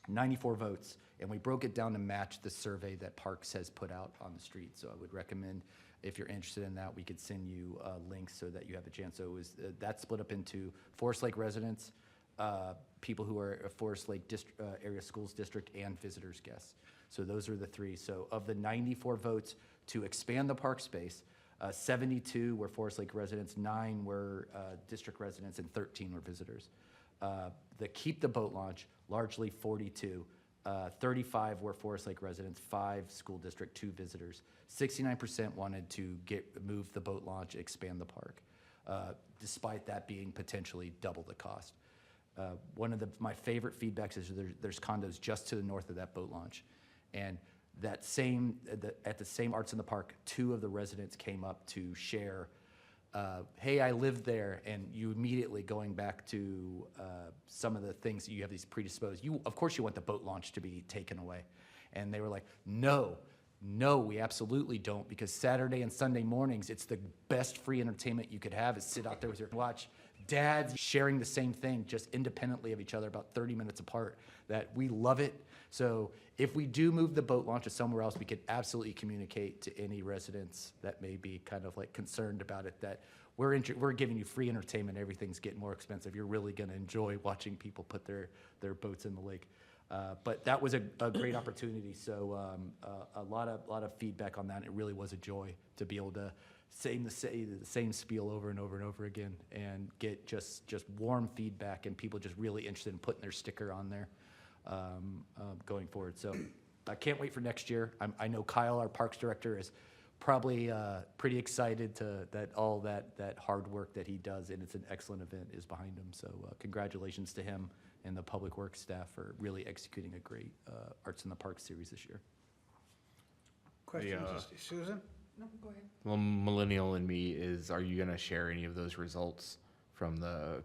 94 votes, and we broke it down to match the survey that Parks has put out on the street. So I would recommend, if you're interested in that, we could send you links so that you have a chance. So it was that split up into Forest Lake residents, people who are a Forest Lake area schools district, and visitors guests. So those are the 3. So of the 94 votes to expand the park space, 72 were Forest Lake residents, 9 were district residents, and 13 were visitors. The keep the boat launch, largely 42. 35 were Forest Lake residents, 5 school district, 2 visitors. 69% wanted to move the boat launch, expand the park, despite that being potentially double the cost. One of my favorite feedbacks is there's condos just to the north of that boat launch. And at the same Arts in the Park, 2 of the residents came up to share, hey, I lived there, and you immediately going back to some of the things that you have these predisposed. Of course you want the boat launch to be taken away. And they were like, no, we absolutely don't, because Saturday and Sunday mornings, it's the best free entertainment you could have is sit out there with your watch. Dads sharing the same thing, just independently of each other, about 30 minutes apart, that we love it. So if we do move the boat launch to somewhere else, we could absolutely communicate to any residents that may be kind of like concerned about it, that we're giving you free entertainment, everything's getting more expensive. You're really gonna enjoy watching people put their boats in the lake. But that was a great opportunity. So a lot of feedback on that. It really was a joy to be able to say the same spiel over and over and over again and get just warm feedback and people just really interested in putting their sticker on there going forward. So I can't wait for next year. I know Kyle, our parks director, is probably pretty excited that all that hard work that he does, and it's an excellent event, is behind him. So congratulations to him and the public works staff for really executing a great Arts in the Park series this year. Questions, Susan? No, go ahead. Well, millennial in me is, are you gonna share any of those results from the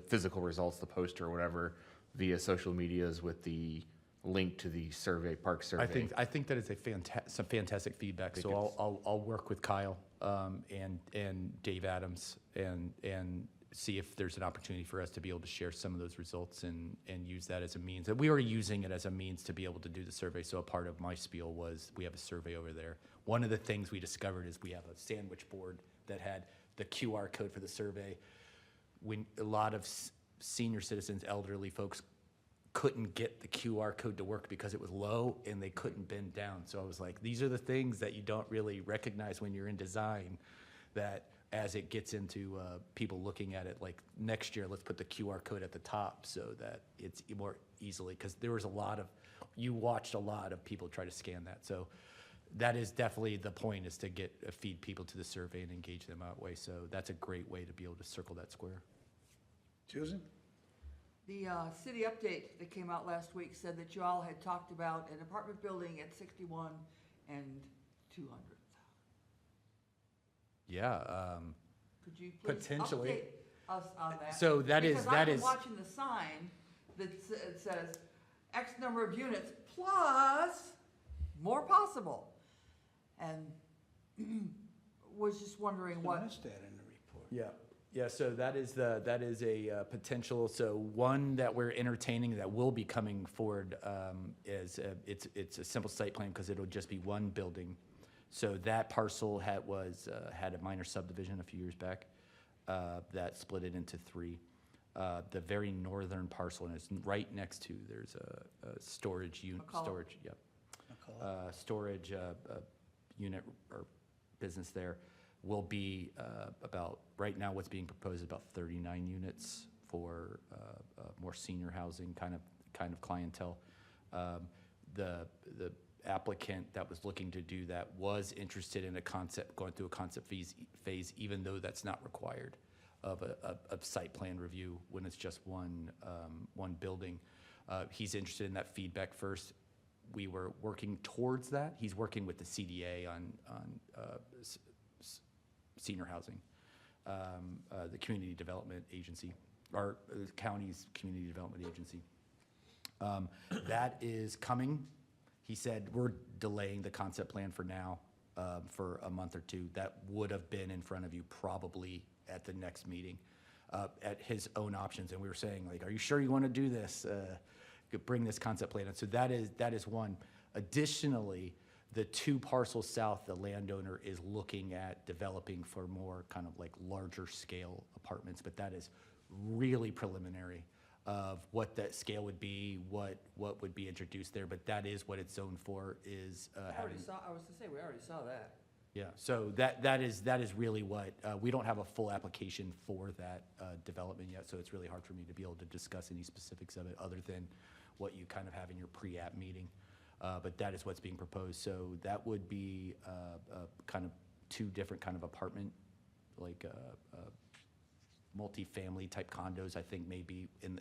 physical results, the poster or whatever, via social medias with the link to the survey, park survey? I think that is some fantastic feedback. Think So it's- I'll work with Kyle and Dave Adams and see if there's an opportunity for us to be able to share some of those results and use that as a means. And we were using it as a means to be able to do the survey. So a part of my spiel was we have a survey over there. One of the things we discovered is we have a sandwich board that had the QR code for the survey. When a lot of senior citizens, elderly folks couldn't get the QR code to work because it was low and they couldn't bend down. So I was like, these are the things that you don't really recognize when you're in design, that as it gets into people looking at it, like next year, let's put the QR code at the top so that it's more easily, because there was you watched a lot of people try to scan that. So that is definitely the point, is to feed people to the survey and engage them that way. So that's a great way to be able to circle that square. Susan? The city update that came out last week said that you all had talked about an apartment building at 61 and 200th. Yeah. Could you please Potentially. update us on that? So that is- Because I've been watching the sign that it says X number of units plus more possible. And was just wondering I what, missed that in the report. Yeah, so that is a potential, so one that we're entertaining that will be coming forward is, it's a simple site plan because it'll just be one building. So that parcel had a minor subdivision a few years back that split it into three. The very northern parcel, and it's right next to, there's a storage unit, McCullough. storage unit or business there. Will be about, right now what's being proposed is about 39 units for more senior housing kind of clientele. The applicant that was looking to do that was interested in going through a concept phase, even though that's not required of a site plan review when it's just one building. He's interested in that feedback first. We were working towards that. He's working with the CDA on senior housing, the community development agency, or the county's community development agency. That is coming. He said, we're delaying the concept plan for now, for a month or two. That would have been in front of you probably at the next meeting, at his own options. And we were saying, like, are you sure you want to do this? Bring this concept plan in. So that is one. Additionally, the two parcels south, the landowner is looking at developing for more kind of like larger scale apartments, but that is really preliminary of what that scale would be, what would be introduced there, but that is what it's zoned for, is I having. was to say, we already saw that. Yeah, so that is really what, we don't have a full application for that development yet, so it's really hard for me to be able to discuss any specifics of it other than what you kind of have in your pre-app meeting. But that is what's being proposed. So that would be kind of two different kind of apartment, like multifamily type condos, I think maybe in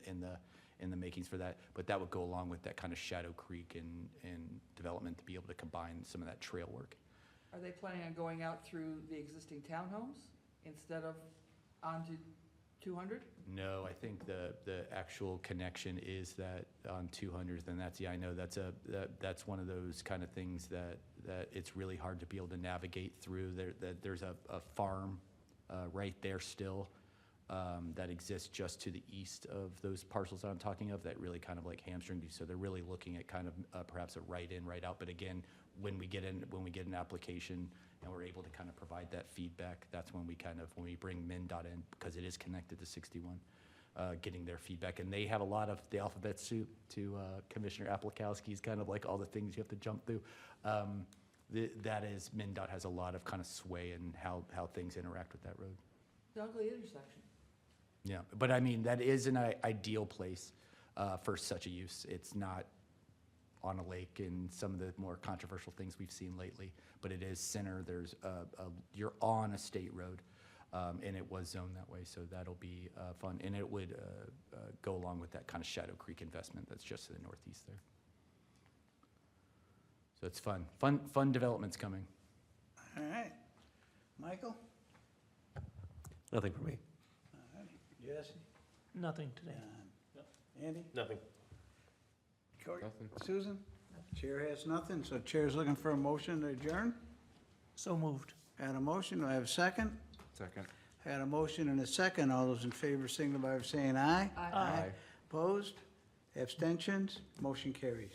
the makings for that. But that would go along with that kind of Shadow Creek and development to be able to combine some of that trail work. Are they planning on going out through the existing townhomes instead of onto 200? No, I think the actual connection is that on 200th, and that's, yeah, I know that's one of those kind of things that it's really hard to be able to navigate through. There's a farm right there still that exists just to the east of those parcels that I'm talking of that really kind of like hamstringed you. So they're really looking at kind of perhaps a right in, right out. But again, when we get an application and we're able to kind of provide that feedback, that's when we bring MnDOT in, because it is connected to 61, getting their feedback. And they have a lot of the alphabet soup to Commissioner Aplikowski's kind of like all the things you have to jump through. That is, MnDOT has a lot of kind of sway in how things interact with that road. The ugly intersection. Yeah, but I mean, that is an ideal place for such a use. It's not on a lake and some of the more controversial things we've seen lately, but it is center. There's you're on a state road, and it was zoned that way, so that'll be fun. And it would go along with that kind of Shadow Creek investment that's just to the northeast there. So it's fun developments coming. All right. Michael? Nothing for me. All right. Jesse? Nothing today. Andy? Nothing. Cory? Nothing. Susan? Chair has nothing, so chair's looking for a motion to adjourn. So moved. Had a motion, do I have a second? Second. Had a motion and a second. All those in favor signify by saying aye. Aye. Opposed? Abstentions? Motion carries.